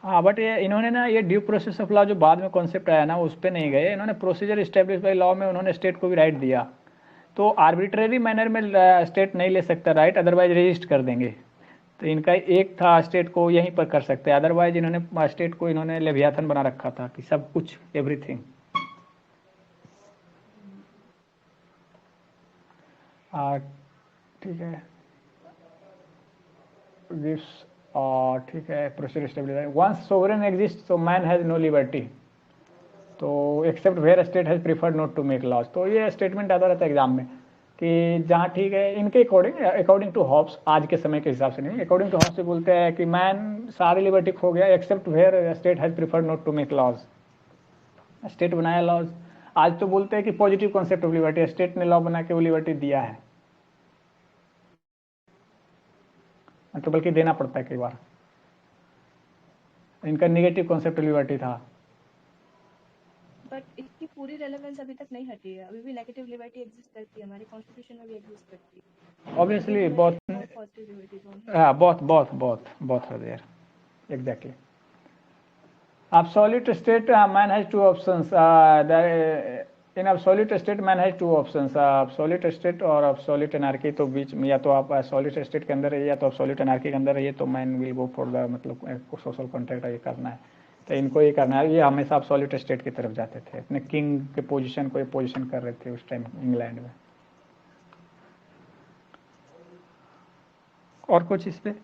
हाँ, बट ये इन्होंने ना ये ड्यू प्रोसेस ऑफ लॉ जो बाद में कॉन्सेप्ट आया ना, उस पर नहीं गए। इन्होंने प्रोसीजर इस्टेब्लिश बाय लॉ में उन्होंने स्टेट को भी राइट दिया, तो आर्बिट्रेरी मैनर में स्टेट नहीं ले सकता राइट, अदरवाइज रजिस्ट कर देंगे। तो इनका एक था स्टेट को यहीं पर कर सकते हैं, अदरवाइज इन्होंने स्टेट को इन्होंने लेवियाथन बना रखा था कि सब कुछ एवरीथिंग। ठीक है, दिस ठीक है, procedure stable. Once sovereign exist तो मैन हैज नो लिबर्टी, तो except where state has preferred not to make laws. तो ये स्टेटमेंट आता रहता है एग्जाम में कि जहाँ ठीक है इनके अकॉर्डिंग टू हॉब्स, आज के समय के हिसाब से नहीं, अकॉर्डिंग टू हॉब्स से बोलते हैं कि मैन सारी लिबर्टी खो गया except where state has preferred not to make laws. State बनाया लॉज, आज तो बोलते हैं कि positive concept of liberty, state ने लॉ बना के वो लिबर्टी दिया है, तो बल्कि देना पड़ता है कई बार। इनका नेगेटिव कॉन्सेप्ट लिबर्टी था, बट इसकी पूरी रेलेवेंस अभी तक नहीं हटी है, अभी भी नेगेटिव लिबर्टी एग्जिस्ट करती है, हमारे कॉन्स्टिट्यूशन में भी एग्जिस्ट करती है ऑब्वियसली। बहुत पॉजिटिव लिबर्टी जोन। बहुत बहुत बहुत बहुत है there, exactly. Absolute state, man has two options. In absolute state, man has two options. Absolute state और absolute anarchy, तो बीच में या तो आप absolute state के अंदर रहिए या तो absolute anarchy के अंदर रहिए, तो man will go for the मतलब सोशल कॉन्ट्रैक्ट ये करना है। तो इनको ये करना है, ये हमेशा अब्सोल्यूट स्टेट की तरफ जाते थे, अपने किंग के पोजीशन को ये पोजीशन कर रहे थे उस टाइम इंग्लैंड में। और कुछ इस पे?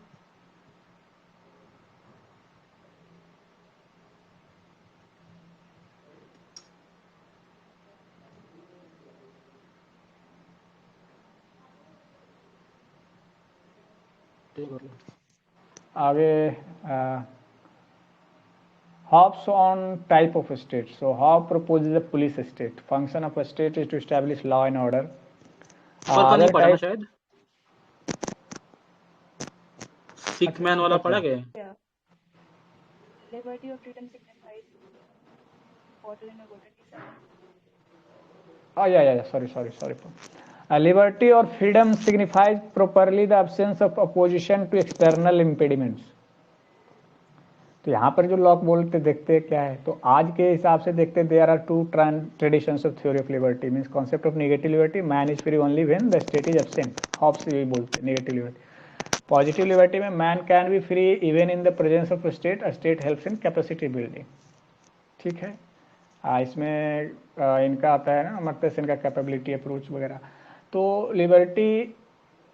आगे Hobbes on type of state. So Hobbes proposes a police state. Function of a state is to establish law and order. नहीं Other पढ़ा ना type, शायद, सिक मैन वाला पढ़ा गया। Yeah. Liberty or freedom signifies bottle in a golden design. sorry. Liberty or freedom signifies properly the absence of opposition to external impediments. तो यहाँ पर जो लॉक बोलते देखते क्या है, तो आज के हिसाब से देखते there are two traditions of theory of liberty. Means concept of negative liberty, man is free only when the state is absent. Hobbes यही बोलते नेगेटिव लिबर्टी। पॉजिटिव लिबर्टी में man can be free even in the presence of state, state helps in capacity building. ठीक है, इसमें इनका आता है ना अमर्त्य सेन का कैपेबिलिटी अप्रोच वगैरह। तो लिबर्टी,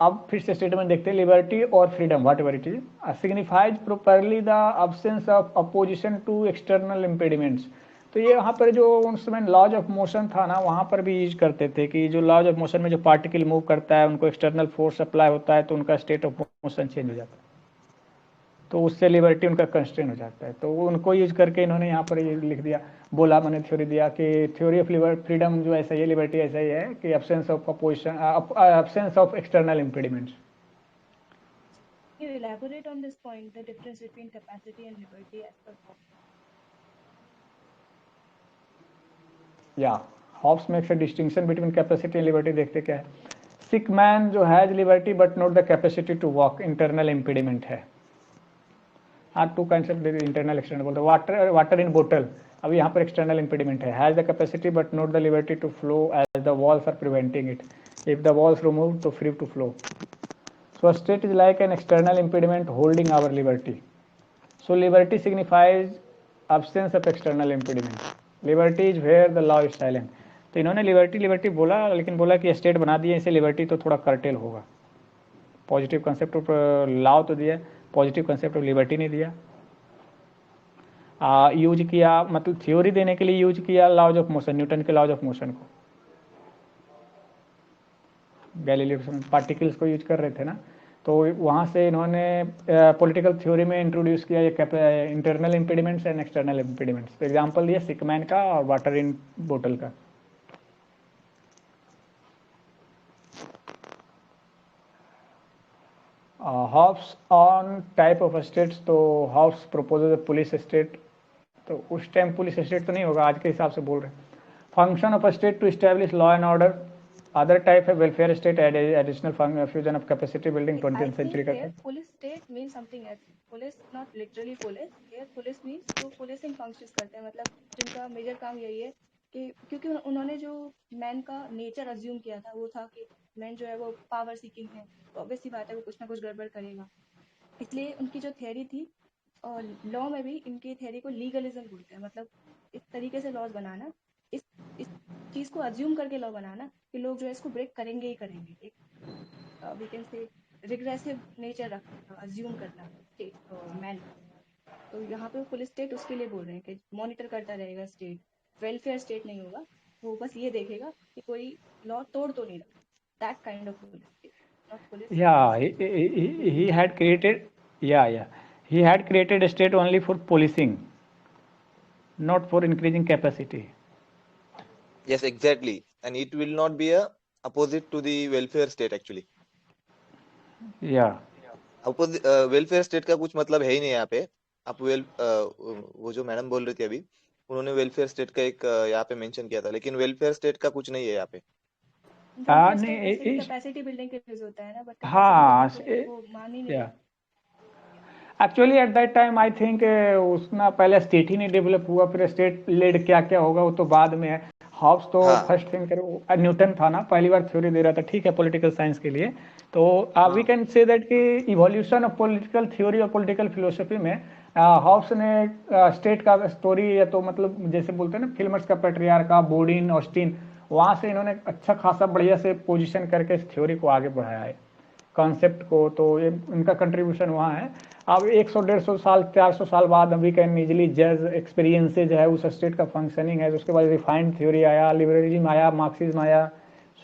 अब फिर से स्टेटमेंट देखते हैं, लिबर्टी और freedom whatever it is signifies properly the absence of opposition to external impediments. तो ये वहाँ पर जो उस समय लॉज ऑफ मोशन था ना, वहाँ पर भी यूज करते थे कि जो लॉज ऑफ मोशन में जो पार्टिकल मूव करता है उनको एक्सटर्नल फोर्स अप्लाई होता है तो उनका स्टेट ऑफ मोशन चेंज हो जाता है, तो उससे लिबर्टी उनका कंस्ट्रेन हो जाता है। तो उनको यूज करके इन्होंने यहाँ पर ये लिख दिया, बोला मैंने थ्योरी दिया कि थ्योरी ऑफ लिबर्टी फ्रीडम जो ऐसा ही है, लिबर्टी ऐसा ही है कि absence of opposition, absence of external impediments. You elaborate on this point, the difference between capacity and liberty as per Hobbes. Yeah, Hobbes makes a distinction between capacity and liberty। देखते क्या है, sick man जो has liberty but not the capacity to walk, internal impediment है। Two kinds internal external बोलते हैं। Water in बोतल, अब यहाँ पर एक्सटर्नल इम्पेडिमेंट है, has the capacity but not the liberty to flow as the walls are preventing it, if the walls remove तो free to flow. So state is like an external impediment holding our liberty. So liberty signifies absence of external impediment. Liberty is where the law is silent. तो इन्होंने liberty बोला, लेकिन बोला कि state बना दिया इसे लिबर्टी तो थोड़ा कर्टेल होगा। पॉजिटिव कंसेप्ट ऑफ लॉ तो दिया, पॉजिटिव कंसेप्ट ऑफ लिबर्टी नहीं दिया। यूज किया, मतलब थ्योरी देने के लिए यूज किया लॉज ऑफ मोशन, न्यूटन के लॉज ऑफ मोशन को। गैलीलियो पार्टिकल्स को यूज कर रहे थे ना, तो वहाँ से इन्होंने पॉलिटिकल थ्योरी में इंट्रोड्यूस किया ये internal impediments and external impediments. Example दिया सिकमैन का और वाटर इन बोतल का। Hobbes on type of states, तो हॉब्स प्रोपोजेस पुलिस स्टेट। तो उस टाइम पुलिस स्टेट तो नहीं होगा, आज के हिसाब से बोल रहे हैं। Function of state to establish law and order. Other type है welfare state, additional fusion of capacity building 20th century का। Police state means something else. Police not literally police. Here police means जो policing functions करते हैं, मतलब जिनका major काम यही है कि क्योंकि उन्होंने जो मैन का नेचर अज्यूम किया था वो था कि मैन जो है वो पावर सीकिंग है, तो ऑब्वियस सी बात है वो कुछ ना कुछ गड़बड़ करेगा। इसलिए उनकी जो थियरी थी, और लॉ में भी इनकी थियरी को लीगलिज्म बोलते हैं, मतलब इस तरीके से लॉज बनाना, इस चीज को अज्यूम करके लॉ बनाना कि लोग जो है इसको ब्रेक करेंगे ही करेंगे। एक we can say regressive nature रखना, अज्यूम करना स्टेट मैन। तो यहाँ पे पुलिस स्टेट उसके लिए बोल रहे हैं कि मॉनिटर करता रहेगा स्टेट, वेलफेयर स्टेट नहीं होगा, वो बस ये देखेगा कि कोई लॉ तोड़ तो नहीं रहा। That kind of police state, not police. he had created he had created a state only for policing, not for increasing capacity. Yes, exactly. And it will not be a opposite to the welfare state actually. Welfare state का कुछ मतलब है ही नहीं यहाँ पे। आप वो जो मैडम बोल रही थी अभी, उन्होंने वेलफेयर स्टेट का एक यहाँ पे मेंशन किया था, लेकिन वेलफेयर स्टेट का कुछ नहीं है यहाँ पे। कैपेसिटी बिल्डिंग के लिए होता है ना, बट वो मान ही नहीं। Actually at that time I think उसना पहले स्टेट ही नहीं डेवलप हुआ, फिर स्टेट लेड क्या क्या होगा वो तो बाद में है। हॉब्स तो फर्स्ट थिंकर न्यूटन था ना, पहली बार थ्योरी दे रहा था, ठीक है, पॉलिटिकल साइंस के लिए। तो वी कैन से दैट कि इवोल्यूशन ऑफ पॉलिटिकल थ्योरी और पॉलिटिकल फिलोसफी में हॉब्स ने स्टेट का स्टोरी, या तो मतलब जैसे बोलते हैं ना फिल्मर्स का पेट्रियार्का, बोर्डिन, ऑस्टिन, वहाँ से इन्होंने अच्छा खासा बढ़िया से पोजीशन करके इस थ्योरी को आगे बढ़ाया है, कॉन्सेप्ट को। तो ये इनका कंट्रीब्यूशन वहाँ है। अब 100-150 साल 400 साल बाद अभी कैन इजिली जज एक्सपीरियंसेज है, उस स्टेट का फंक्शनिंग है। उसके बाद रिफाइंड थ्योरी आया, लिबरलिज्म आया, मार्क्सिज्म आया,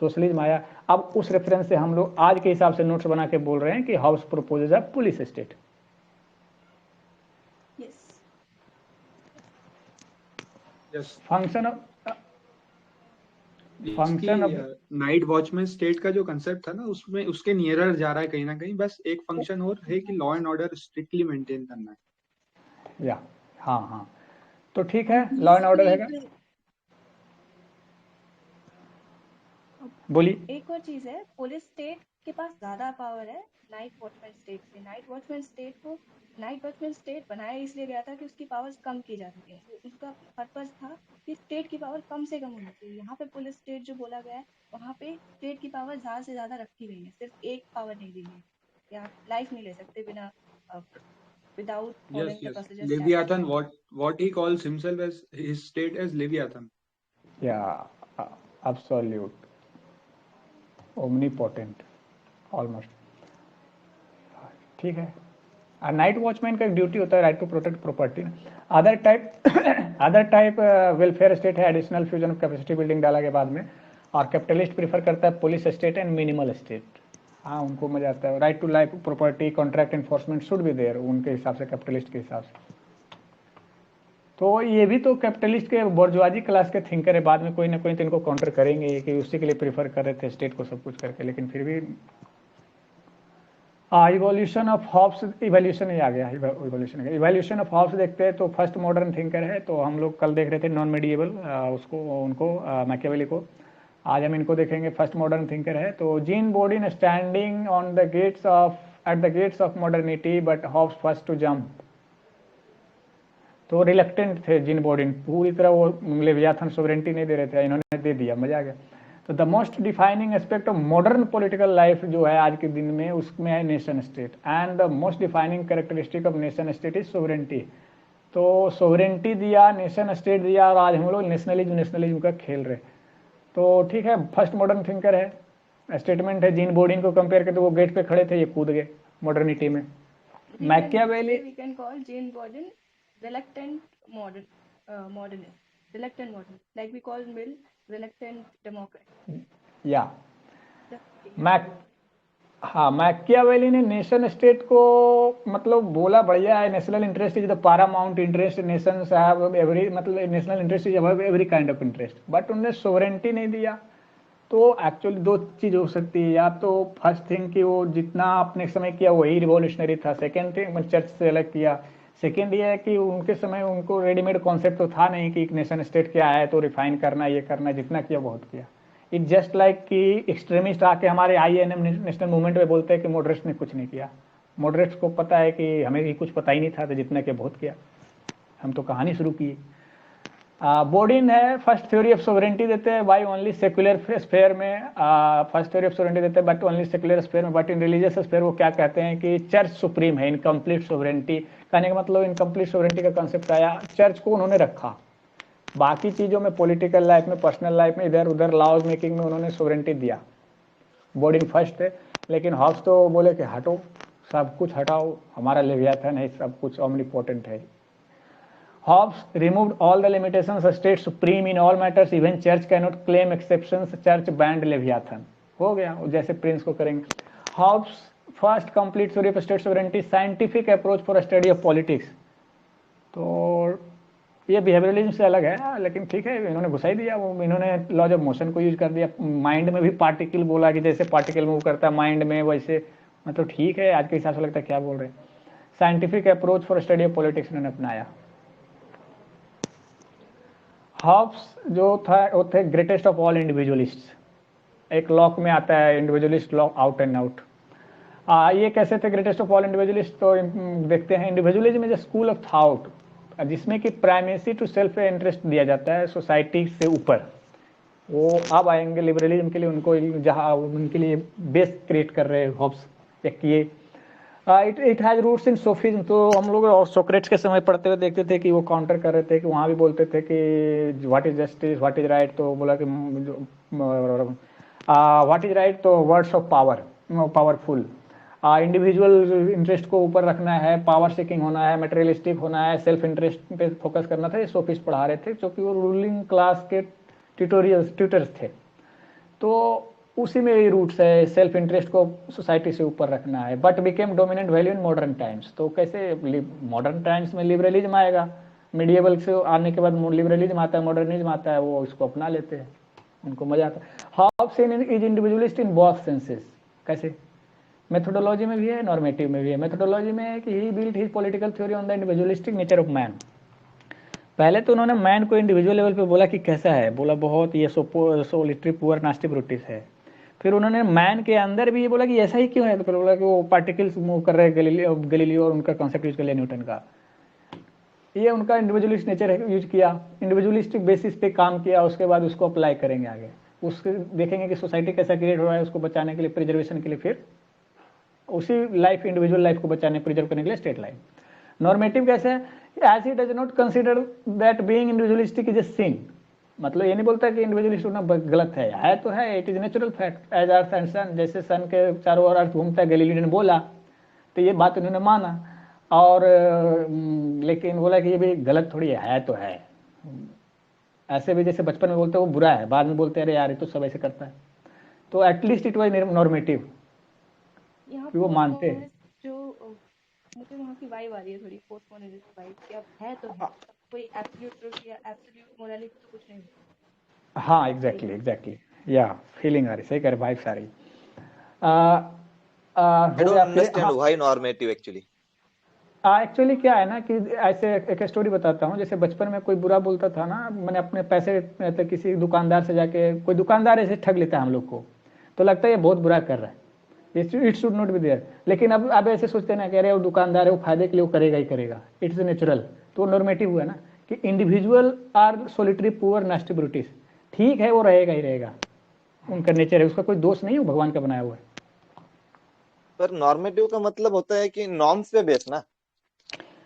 सोशलिज्म आया। अब उस रेफरेंस से हम लोग आज के हिसाब से नोट्स बना के बोल रहे हैं कि Hobbes proposes a police state. Yes, function of इसकी function of night watchman state का जो कंसेप्ट था ना, उसमें उसके नियरर जा रहा है कहीं ना कहीं। बस एक फंक्शन और है कि law and order strictly maintain करना है। या हाँ हाँ, तो ठीक है, लॉ एंड ऑर्डर है। बोलिए। एक और चीज है, पुलिस स्टेट के पास ज्यादा पावर है नाइट वॉचमैन स्टेट से। नाइट वॉचमैन स्टेट बनाया इसलिए गया था कि उसकी पावर्स कम की जा सके। उसका पर्पस था कि स्टेट की पावर कम से कम होनी चाहिए। यहाँ पे पुलिस स्टेट जो बोला गया है, वहाँ पे स्टेट की पावर ज्यादा से ज्यादा रखी गई है, सिर्फ एक पावर नहीं दी गई कि आप लाइफ नहीं ले सकते बिना without Yes, following the yes. procedures established Leviathan, by what he calls himself as his state as Leviathan. या एब्सोल्यूट, ओमनीपोटेंट ऑलमोस्ट। ठीक है, नाइट वॉचमैन का एक ड्यूटी होता है right to protect property. Other type welfare state है, additional fusion of capacity building डाला के बाद में। और कैपिटलिस्ट प्रीफर करता है police state and minimal state. हाँ, उनको मजा आता है। Right to life, property, contract enforcement should be there उनके हिसाब से, कैपिटलिस्ट के हिसाब से। तो ये भी तो कैपिटलिस्ट के बोर्जुआजी क्लास के थिंकर है, बाद में कोई ना कोई तो इनको काउंटर करेंगे कि उसी के लिए प्रीफर कर रहे थे स्टेट को सब कुछ करके, लेकिन फिर भी इवोल्यूशन ऑफ हॉब्स, इवोल्यूशन ही आ गया, इवोल्यूशन ऑफ हॉब्स देखते हैं तो फर्स्ट मॉडर्न थिंकर है। तो हम लोग कल देख रहे थे नॉन मेडिएबल उनको मैकियावेली को, आज हम इनको देखेंगे। फर्स्ट मॉडर्न थिंकर है तो Jean Bodin standing on the gates of at the gates of modernity but Hobbes first to jump. तो रिलक्टेंट थे जीन बोर्डिन, पूरी तरह वो लेवियाथन सोवरेंटी नहीं दे रहे थे, इन्होंने दे दिया, मजा आ गया। तो the most defining aspect of modern political life जो है आज के दिन में, उसमें है nation state. And the most defining characteristic of nation state is sovereignty. तो सोवरेंटी दिया, नेशन स्टेट दिया, और आज हम लोग नेशनलिज्म का खेल रहे। तो ठीक है, फर्स्ट मॉडर्न थिंकर है, स्टेटमेंट है जीन बोर्डिन को कंपेयर करके। वो गेट पे खड़े थे, ये कूद गए मॉडर्निटी में। Machiavelli we can call Jane Borden reluctant modernist, reluctant modernist, like we call Mill reluctant democrat. या मैकियावेली ने नेशन स्टेट को मतलब बोला बढ़िया है, national interest is the paramount interest, nations have every, मतलब national interest is above every kind of interest. But उन्होंने sovereignty नहीं दिया। तो एक्चुअली दो चीज हो सकती है, या तो फर्स्ट थिंग कि वो जितना अपने समय किया वही रिवॉल्यूशनरी था, सेकेंड थिंग चर्च से अलग किया। सेकेंड ये है कि उनके समय उनको रेडीमेड कॉन्सेप्ट तो था नहीं कि नेशन स्टेट क्या है तो रिफाइन करना, ये करना, जितना किया बहुत किया। इट जस्ट लाइक कि एक्सट्रीमिस्ट आके हमारे INM नेशनल मूवमेंट में बोलते हैं कि मॉडरेट्स ने कुछ नहीं किया। मॉडरेट्स को पता है कि हमें भी कुछ पता ही नहीं था, तो जितना किया बहुत किया, हम तो कहानी शुरू की। बोर्डिन है, फर्स्ट थ्योरी ऑफ सोवरेंटी देते हैं बाई ओनली सेक्युलर स्फेयर में। फर्स्ट थ्योरी ऑफ सोवरेंटी देते हैं बट ओनली सेक्युलर स्फेयर में। बट इन रिलीजियस स्फेयर वो क्या कहते हैं कि चर्च सुप्रीम है, इनकम्प्लीट सोवरेंटी। कहने का मतलब इनकम्प्लीट सोवरेंटी का कंसेप्ट आया, चर्च को उन्होंने रखा, बाकी चीज़ों में, पॉलिटिकल लाइफ में, पर्सनल लाइफ में, इधर उधर लॉज मेकिंग में उन्होंने सोवरेंटी दिया। बोर्डिन फर्स्ट है, लेकिन हॉब्स तो बोले कि हटो, सब कुछ हटाओ, हमारा लेवियाथन है, सब कुछ ओमनीपोटेंट है। Hobbes removed all the limitations of state supreme in all matters, even church cannot claim exceptions, church banned Leviathan। हो गया, जैसे प्रिंस को करेंगे। Hobbes first complete theory of state sovereignty, scientific approach for study of politics। तो ये behaviourism से अलग है, लेकिन ठीक है, इन्होंने घुसा ही दिया। वो इन्होंने लॉज ऑफ मोशन को यूज कर दिया, माइंड में भी पार्टिकल बोला कि जैसे पार्टिकल मूव करता है माइंड में वैसे, मतलब ठीक है, आज के हिसाब से लगता है क्या बोल रहे हैं। Scientific approach for study of politics इन्होंने अपनाया। हॉब्स जो था वो थे ग्रेटेस्ट ऑफ ऑल इंडिविजुअलिस्ट। एक लॉक में आता है individualist lock, out and out. ये कैसे थे ग्रेटेस्ट ऑफ ऑल इंडिविजुअलिस्ट, तो देखते हैं। Individualism is a school of thought जिसमें कि प्राइमेसी टू सेल्फ इंटरेस्ट दिया जाता है सोसाइटी से ऊपर। वो अब आएंगे लिबरलिज्म के लिए, उनको जहाँ उनके लिए बेस क्रिएट कर रहे हैं हॉब्स, एक ये इट हैज रूट्स इन सोफिज्म। तो हम लोग और सोक्रेट्स के समय पढ़ते हुए देखते थे कि वो काउंटर कर रहे थे कि वहाँ भी बोलते थे कि what is justice, what is right, तो बोला कि व्हाट इज राइट, तो words of power, powerful, individual interest को ऊपर रखना है, पावर सीकिंग होना है, मटेरियलिस्टिक होना है, सेल्फ इंटरेस्ट पे फोकस करना था। ये सोफिस्ट पढ़ा रहे थे क्योंकि वो रूलिंग क्लास के ट्यूटर्स थे। तो उसी में ये रूट्स है, सेल्फ इंटरेस्ट को सोसाइटी से ऊपर रखना है। But became dominant value in modern times. तो कैसे मॉडर्न टाइम्स में लिबरलिज्म आएगा, मिडिएवल से आने के बाद लिबरलिज्म आता है, मॉडर्निज्म आता है, वो इसको अपना लेते हैं, उनको मजा आता है। Hobbes is individualist in both senses. कैसे? मेथोडोलॉजी में भी है, नॉर्मेटिव में भी है। मेथोडोलॉजी में है कि he built his political theory on the individualistic nature of man. पहले तो उन्होंने मैन को इंडिविजुअल लेवल पे बोला कि कैसा है, बोला बहुत ये सोलिटरी पुअर नास्टी ब्रूटिस है। फिर उन्होंने मैन के अंदर भी ये बोला कि ऐसा ही क्यों है, तो फिर बोला कि वो पार्टिकल्स मूव कर रहे हैं, गैलीलियो और उनका कॉन्सेप्ट यूज कर लिया न्यूटन का। ये उनका इंडिविजुअलिस्ट नेचर यूज किया, इंडिविजुअलिस्टिक बेसिस पे काम किया, उसके बाद उसको अप्लाई करेंगे आगे, उसके देखेंगे कि सोसाइटी कैसा क्रिएट हो रहा है, उसको बचाने के लिए, प्रिजर्वेशन के लिए, फिर उसी लाइफ, इंडिविजुअल लाइफ को बचाने, प्रिजर्व करने के लिए स्टेट लाइफ। नॉर्मेटिव कैसे है? As he does not consider that being individualistic is a sin. मतलब ये नहीं बोलता कि इंडिविजुअलिस्ट होना गलत है तो है, it is natural fact as earth and sun. जैसे सन के चारों ओर अर्थ घूमता है, गैलीलियो ने बोला, तो ये बात उन्होंने माना। और लेकिन बोला कि ये भी गलत थोड़ी है तो है। ऐसे भी जैसे बचपन में बोलते हैं वो बुरा है, बाद में बोलते हैं अरे यार ये तो सब ऐसे करता है। तो एटलीस्ट इट वाज नॉर्मेटिव कि वो मानते हैं। जो मुझे वहाँ की वाइब आ रही है थोड़ी पोस्ट मॉडर्निस्ट वाइब, कि अब है तो है, कोई एब्सोल्यूट ट्रुथ या एब्सोल्यूट मोरालिटी तो कुछ नहीं है। हाँ एग्जैक्टली या फीलिंग आ रही, सही कह रहे, वाइब्स आ रही। I don't understand why normative actually. Actually क्या है ना कि ऐसे एक स्टोरी बताता हूँ। जैसे बचपन में कोई बुरा बोलता था ना, मैंने अपने पैसे तो किसी दुकानदार से जाके, कोई दुकानदार ऐसे ठग लेता है हम लोग को, तो लगता है ये बहुत बुरा कर रहा है, it should not be there. लेकिन अब ऐसे सोचते हैं ना कि अरे वो दुकानदार है, वो फायदे के लिए वो करेगा ही करेगा, इट्स नेचुरल। तो नॉर्मेटिव हुआ ना कि individual are solitary poor nasty brutish, ठीक है वो रहेगा ही रहेगा, उनका नेचर है, उसका कोई दोष नहीं है, भगवान का बनाया हुआ है। पर नॉर्मेटिव का मतलब होता है कि नॉर्म्स पे बेस ना,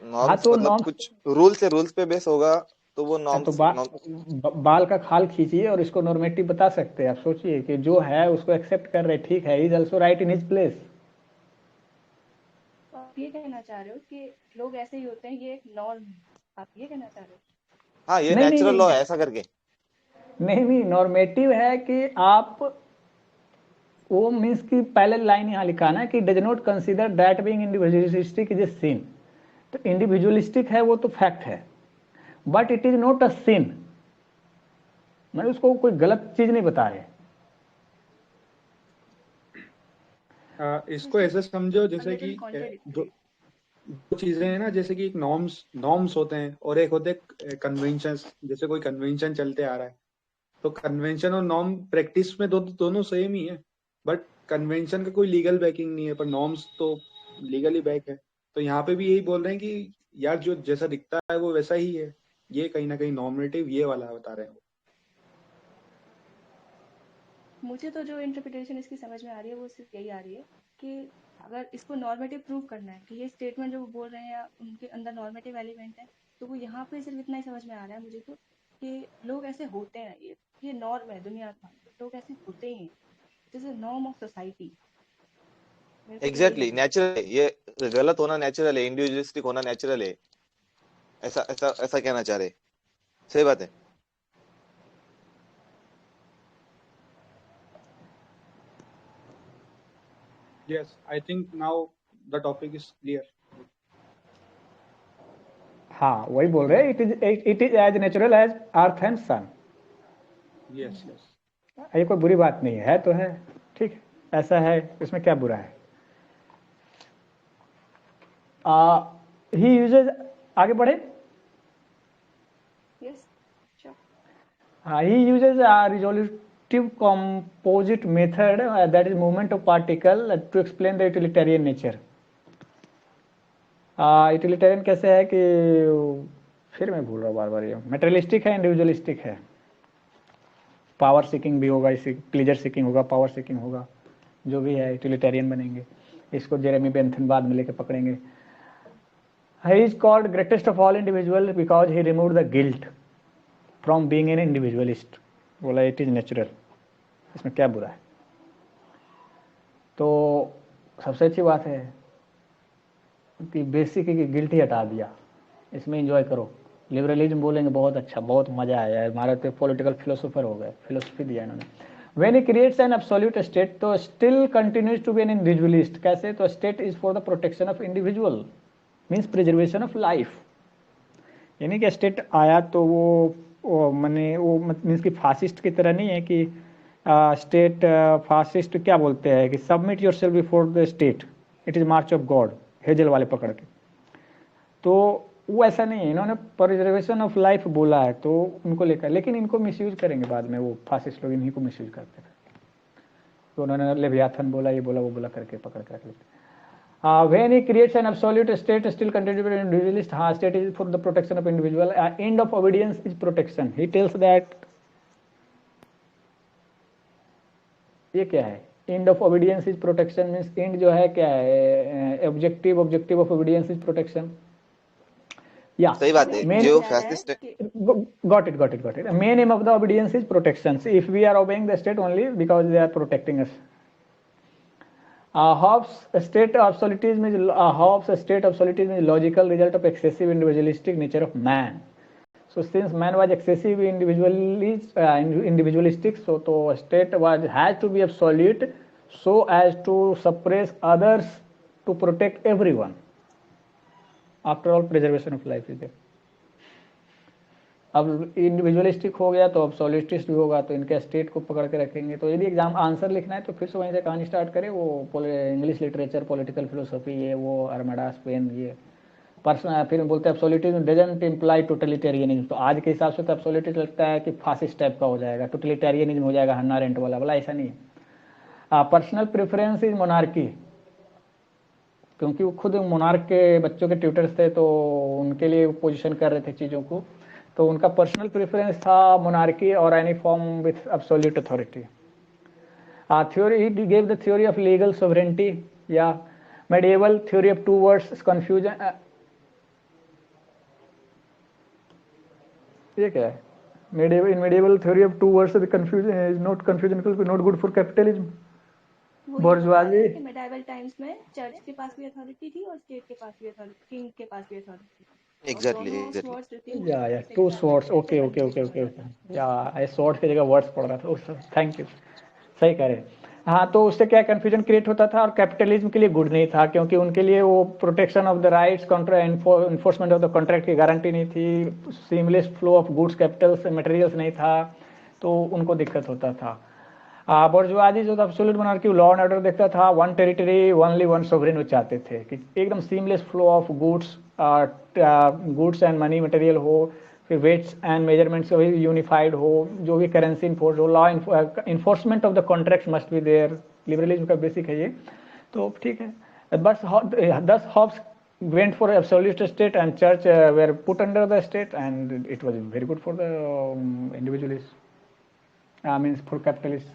नॉर्म्स तो मतलब कुछ रूल्स पे बेस होगा तो वो नॉर्म्स। तो बाल का खाल खींचिए और इसको नॉर्मेटिव बता सकते हैं। आप सोचिए कि जो है उसको एक्सेप्ट कर रहे, ठीक है, is also right in his place. आप ये कहना चाह रहे हो कि लोग ऐसे ही होते हैं, ये एक नॉर्म है, आप ये कहना चाह रहे हो? हाँ, ये नेचुरल लॉ है ऐसा करके। नहीं, नॉर्मेटिव है कि आप, वो मीन्स की पहले लाइन यहाँ लिखा ना कि does not consider that being individualistic is a sin. तो इंडिविजुअलिस्टिक है वो तो फैक्ट है, but it is not a sin. मैंने उसको कोई गलत चीज नहीं बता रहे। इसको ऐसे समझो जैसे कि दो चीजें हैं ना, जैसे कि एक नॉर्म्स होते हैं और एक होते हैं कन्वेंशंस। जैसे कोई कन्वेंशन चलते आ रहा है तो कन्वेंशन और नॉर्म प्रैक्टिस में दोनों सेम ही है, बट कन्वेंशन का कोई लीगल बैकिंग नहीं है, पर नॉर्म्स तो लीगली बैक है। तो यहाँ पे भी यही बोल रहे हैं कि यार जो जैसा दिखता है वो वैसा ही है, ये कहीं ना कहीं नॉर्मेटिव ये वाला बता रहे हैं। मुझे तो जो इंटरप्रिटेशन इसकी समझ में आ रही है वो सिर्फ यही आ रही है कि अगर इसको नॉर्मेटिव प्रूव करना है कि ये स्टेटमेंट जो वो बोल रहे हैं या उनके अंदर नॉर्मेटिव एलिमेंट है, तो वो यहाँ पे सिर्फ इतना ही समझ में आ रहा है मुझे तो कि लोग ऐसे होते हैं, ये नॉर्म है दुनिया का, लोग ऐसे होते ही हैं, this is norm of society. Exactly natural है, ये गलत होना नेचुरल है, इंडिविजुअलिस्टिक होना नेचुरल है, ऐसा ऐसा ऐसा कहना चाह रहे। सही बात है। Yes, I think now the topic is clear. हाँ वही बोल रहे हैं, it is as natural as earth and sun. Yes, yes. ये कोई बुरी बात नहीं है तो है, ठीक, ऐसा है, इसमें क्या बुरा है। ही यूजेज, आगे बढ़े। Yes sure. He uses resolutive composite method, that is movement of particle, to explain the utilitarian nature. Utilitarian कैसे है कि, फिर मैं भूल रहा हूँ बार बार, ये मेटेरियलिस्टिक है, इंडिविजुअलिस्टिक है, पावर सीकिंग भी होगा, इसी प्लेजर सीकिंग होगा, पावर सीकिंग होगा, जो भी है यूटिलिटेरियन बनेंगे। इसको जेरेमी बेंथन बाद में लेके पकड़ेंगे। He is called greatest of all individual because he remove the guilt from being an individualist. बोला इट इज नेचुरल, इसमें क्या बुरा है। तो सबसे अच्छी बात है कि बेसिक गिल्ट ही हटा दिया, इसमें एंजॉय करो। लिबरलिज्म बोलेंगे बहुत अच्छा, बहुत मजा आया, हमारा तो पॉलिटिकल फिलोसोफर हो गए, फिलोसफी दिया इन्होंने। When he creates an absolute state तो still continues to be an individualist. कैसे? तो state is for the protection of individual, means preservation of life. यानी कि स्टेट आया तो वो मैंने वो मीन्स कि फासिस्ट की तरह नहीं है कि स्टेट फासिस्ट क्या बोलते हैं कि submit your self before the state, it is March of God, hazel वाले पकड़ के। तो वो ऐसा नहीं है, इन्होंने प्रिजर्वेशन ऑफ लाइफ बोला है तो उनको लेकर, लेकिन इनको मिसयूज करेंगे बाद में, वो फासिस्ट लोग इन्हीं को मिसयूज करते हैं। तो उन्होंने लेवियाथन बोला, ये बोला, वो बोला करके पकड़ कर रख लेते। When he creates an absolute state, still continues to be individualist. State is for the protection of individual. End of obedience is protection. He tells that ये क्या है? End of obedience is protection means end जो है क्या है? Objective of obedience is protection. Yeah. सही बात है। Main जो fascist got it. Main aim of the obedience is protection. So if we are obeying the state only because they are protecting us. Hobbes' state absolutism is logical result of excessive individualistic nature of man. So since man was excessive individualistic, so the state has to be absolute so as to suppress others to protect everyone. After all, preservation of life is there. अब individualistic हो गया तो अब सॉलिस्टिस्ट भी होगा, तो इनके state को पकड़ के रखेंगे। तो यदि एग्जाम आंसर लिखना है तो फिर से वहीं से कहानी स्टार्ट करें, वो इंग्लिश लिटरेचर, पॉलिटिकल फिलोसफी, ये वो अरमाडा, स्पेन, ये पर्सनल। फिर बोलते हैं एब्सोल्यूटिज्म डजंट इम्प्लाई टोटलिटेरियनिज्म। तो आज के हिसाब से तो एब्सोल्यूटिज्म लगता है कि फासिस्ट टाइप का हो जाएगा, टोटलिटेरियनिज्म हो जाएगा, हन्ना रेंट वाला। बोला ऐसा नहीं है। पर्सनल प्रेफरेंस इज मोनार्की, क्योंकि वो खुद मोनार्क के बच्चों के ट्यूटर्स थे तो उनके लिए पोजिशन कर रहे थे चीज़ों को, तो उनका पर्सनल प्रेफरेंस था मोनार्की और any form with absolute authority. Theory, he gave the theory of legal sovereignty या medieval theory of two words confusion. ये क्या है? Medieval theory of two words the confusion is not confusion, not good for capitalism. Bourgeoisie medieval times में church के पास भी authority थी और स्टेट के पास भी अथॉरिटी, किंग के पास भी अथॉरिटी। एग्जैक्टली या टू स्वॉर्ड्स। ओके। या स्वॉर्ड्स की जगह वर्ड्स पढ़ रहा था। थैंक यू, सही कह रहे। हाँ, तो उससे क्या कन्फ्यूजन क्रिएट होता था और कैपिटलिज्म के लिए गुड नहीं था, क्योंकि उनके लिए वो protection of the rights, enforcement of the contract की गारंटी नहीं थी, seamless flow of goods, Capitals, materials नहीं था, तो उनको दिक्कत होता था। बोर्जवाजी जो absolute monarchy, law and order देखता था, one territory only one sovereign, वो चाहते थे कि एकदम seamless flow of goods and money material हो, फिर वेट्स एंड मेजरमेंट्स भी यूनिफाइड हो, जो भी करेंसी इन्फोर्स हो, law enforcement of the contract must be there. Liberalism का बेसिक है ये, तो ठीक है। बस दस Hobbes went for absolute state and church were put under the state, and it was very good for the individualists, means for capitalists.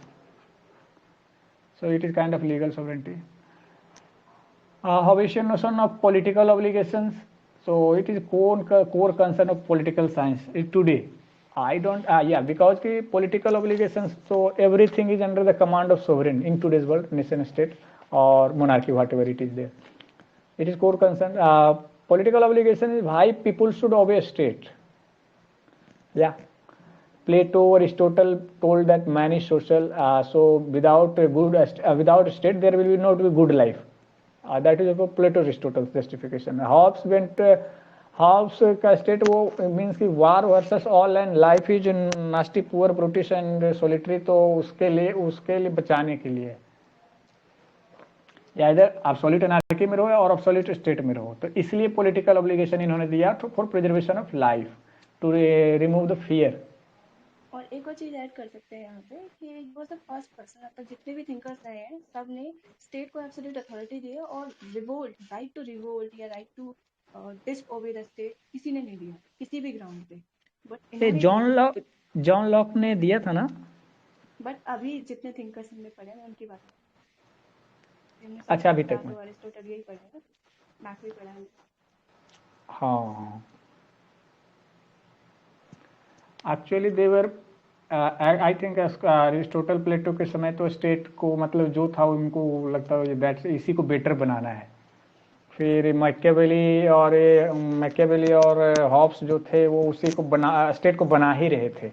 So it is kind of legal sovereignty. Hobbesian notion of political obligations. So it is core concern of political science today. I don't because ki political obligations, so everything is under the command of sovereign in today's world, nation state or monarchy, whatever it is there. It is core concern. Political obligation is why people should obey state. Yeah. Plato or Aristotle told that man is social, so without state there will be not be good life. That is about Plato, Aristotle's justification. Hobbes का state वो means कि war versus all and life is nasty, poor, brutish and solitary, तो उसके लिए बचाने के लिए या इधर एब्सोल्यूट एनार्की में रहो और एब्सोल्यूट स्टेट में रहो, तो इसलिए पॉलिटिकल ऑब्लिगेशन इन्होंने दिया for preservation of life, to remove the fear. और एक और चीज ऐड कर सकते हैं यहाँ पे कि वो सब फर्स्ट पर्सन, अब तक जितने भी थिंकर्स रहे हैं सब ने स्टेट को एब्सोल्यूट अथॉरिटी दी है, और रिवोल्ट, राइट टू रिवोल्ट या right to disobey the state किसी ने नहीं दिया किसी भी ग्राउंड पे। बट जॉन लॉक ने दिया था ना। बट अभी जितने थिंकर्स हमने पढ़े हैं उनकी बात अच्छा अभी तक में। अरिस्टोटल यही पढ़ा है ना, मैक्स भी पढ़ा है। हाँ actually there I think Aristotle Plato के समय तो स्टेट को मतलब जो था उनको लगता है दैट इसी को बेटर बनाना है। फिर मैकियावेली और हॉब्स जो थे वो उसी को स्टेट को बना ही रहे थे,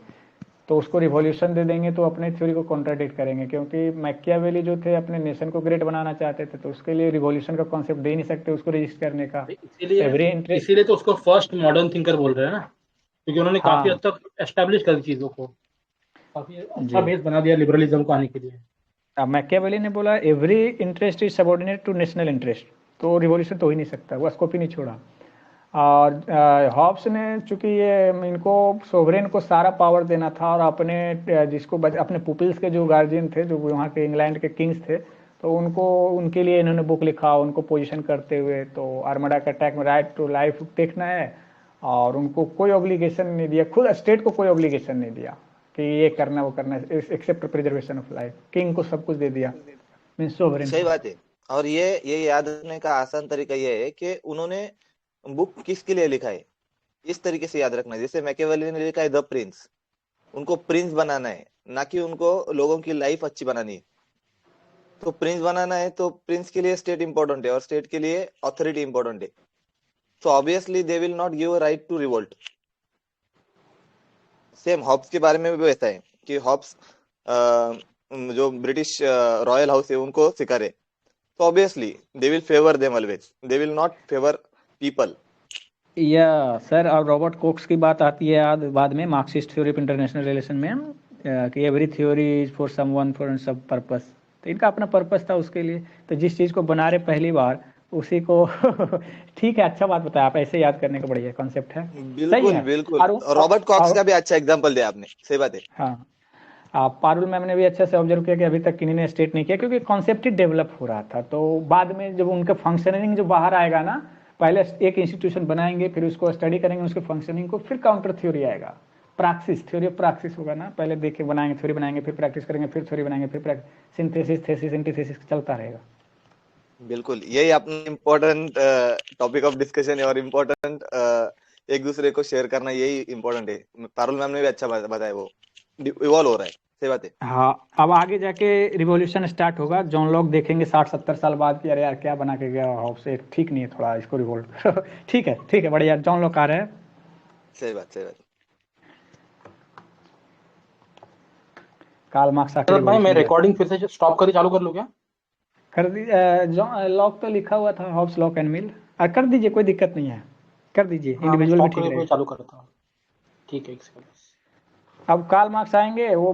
तो उसको रिवॉल्यूशन दे देंगे तो अपने थ्योरी को कॉन्ट्राडिक्ट करेंगे, क्योंकि मैकियावेली जो थे अपने नेशन को ग्रेट बनाना चाहते थे, तो उसके लिए रिवॉल्यूशन का कॉन्सेप्ट दे नहीं सकते उसको रजिस्ट करने का। इसीलिए तो उसको फर्स्ट मॉडर्न थिंकर बोल रहे हैं ना, क्योंकि उन्होंने काफी हद तक एस्टेब्लिश कर दी चीजों को, काफी अच्छा बेस बना दिया लिबरलिज्म को आने के लिए। मैकियावेली ने बोला every interest is subordinate to national interest, तो रिवॉल्यूशन तो हो ही नहीं सकता, वो स्कोप ही नहीं छोड़ा। और हॉब्स ने चूंकि ये इनको सोवरेन को सारा पावर देना था और अपने अपने पुपिल्स के जो गार्जियन थे, जो वहाँ के इंग्लैंड के किंग्स थे, तो उनके लिए इन्होंने बुक लिखा उनको पोजीशन करते हुए। तो आर्मडा के अटैक में राइट टू लाइफ देखना है, और उनको कोई ऑब्लिगेशन नहीं दिया, खुद स्टेट को कोई ऑब्लिगेशन नहीं दिया कि ये करना वो करना, except preservation of life. King को सब कुछ दे दिया, मींस सोवरेन। सही बात है। और ये याद रखने का आसान तरीका ये है कि उन्होंने बुक किसके लिए लिखा है, इस तरीके से याद रखना है। जैसे मैकियावेली ने लिखा है द प्रिंस, उनको प्रिंस बनाना है, ना कि उनको लोगों की लाइफ अच्छी बनानी है। तो प्रिंस बनाना है तो प्रिंस के लिए स्टेट इंपॉर्टेंट है और स्टेट के लिए अथॉरिटी इंपॉर्टेंट है। So obviously they will not give a right to revolt. Same Hobbes के बारे में भी वैसा है कि हॉब्स जो ब्रिटिश रॉयल हाउस है उनको सिखारे, तो obviously they will favour them always, they will not favour people. या सर, और रॉबर्ट कोक्स की बात आती है बाद में Marxist theory of international relation में कि every theory is for someone for सब पर्पस। तो इनका अपना पर्पस था उसके लिए, तो जिस चीज़ को बना रहे पहली बार उसी को ठीक है, अच्छा बात बताया आप, ऐसे याद करने का बढ़िया कॉन्सेप्ट है। बिल्कुल बिल्कुल। रॉबर्ट कॉक्स का भी अच्छा एग्जांपल दिया आपने, सही बात है। हाँ, पारुल मैम ने भी अच्छे से ऑब्जर्व किया कि अभी तक किन्हीं ने स्टेट नहीं किया, क्योंकि कॉन्सेप्ट ही डेवलप हो रहा था। तो बाद में जब उनका फंक्शनिंग जो बाहर आएगा ना, पहले एक इंस्टीट्यूशन बनाएंगे, फिर उसको स्टडी करेंगे उसके फंक्शनिंग को, फिर काउंटर थ्योरी आएगा, प्रैक्टिस, थ्योरी ऑफ प्रैक्टिस होगा ना, पहले देख के बनाएंगे, थ्योरी बनाएंगे, फिर प्रैक्टिस करेंगे, फिर थ्योरी बनाएंगे, फिर सिंथेसिस, थेसिस, एंटीथेसिस चलता रहेगा। बिल्कुल, यही अपना इम्पोर्टेंट टॉपिक ऑफ डिस्कशन है और इम्पोर्टेंट एक दूसरे को शेयर करना, यही इम्पोर्टेंट है। पारुल मैम ने भी अच्छा बताया, वो इवॉल्व हो रहा है, सही बात है। हाँ, अब आगे जाके रिवॉल्यूशन स्टार्ट होगा, जॉन लॉक देखेंगे 60-70 साल बाद कि अरे यार क्या बना के गया हॉब्स, ठीक नहीं है, थोड़ा इसको रिवोल्ट करो। ठीक है बढ़िया, जॉन लॉक आ रहे हैं। सही बात। कार्ल मार्क्स भाई मैं रिकॉर्डिंग फिर से स्टॉप करके चालू कर लूं क्या? कर दीजिए, जॉन लॉक तो लिखा हुआ था हॉब्स, लॉक एंड मिल, कर दीजिए, कोई दिक्कत नहीं है, कर दीजिए, इंडिविजुअल भी ठीक है। चालू करता हूं, ठीक है। अब कार्ल मार्क्स आएंगे, वो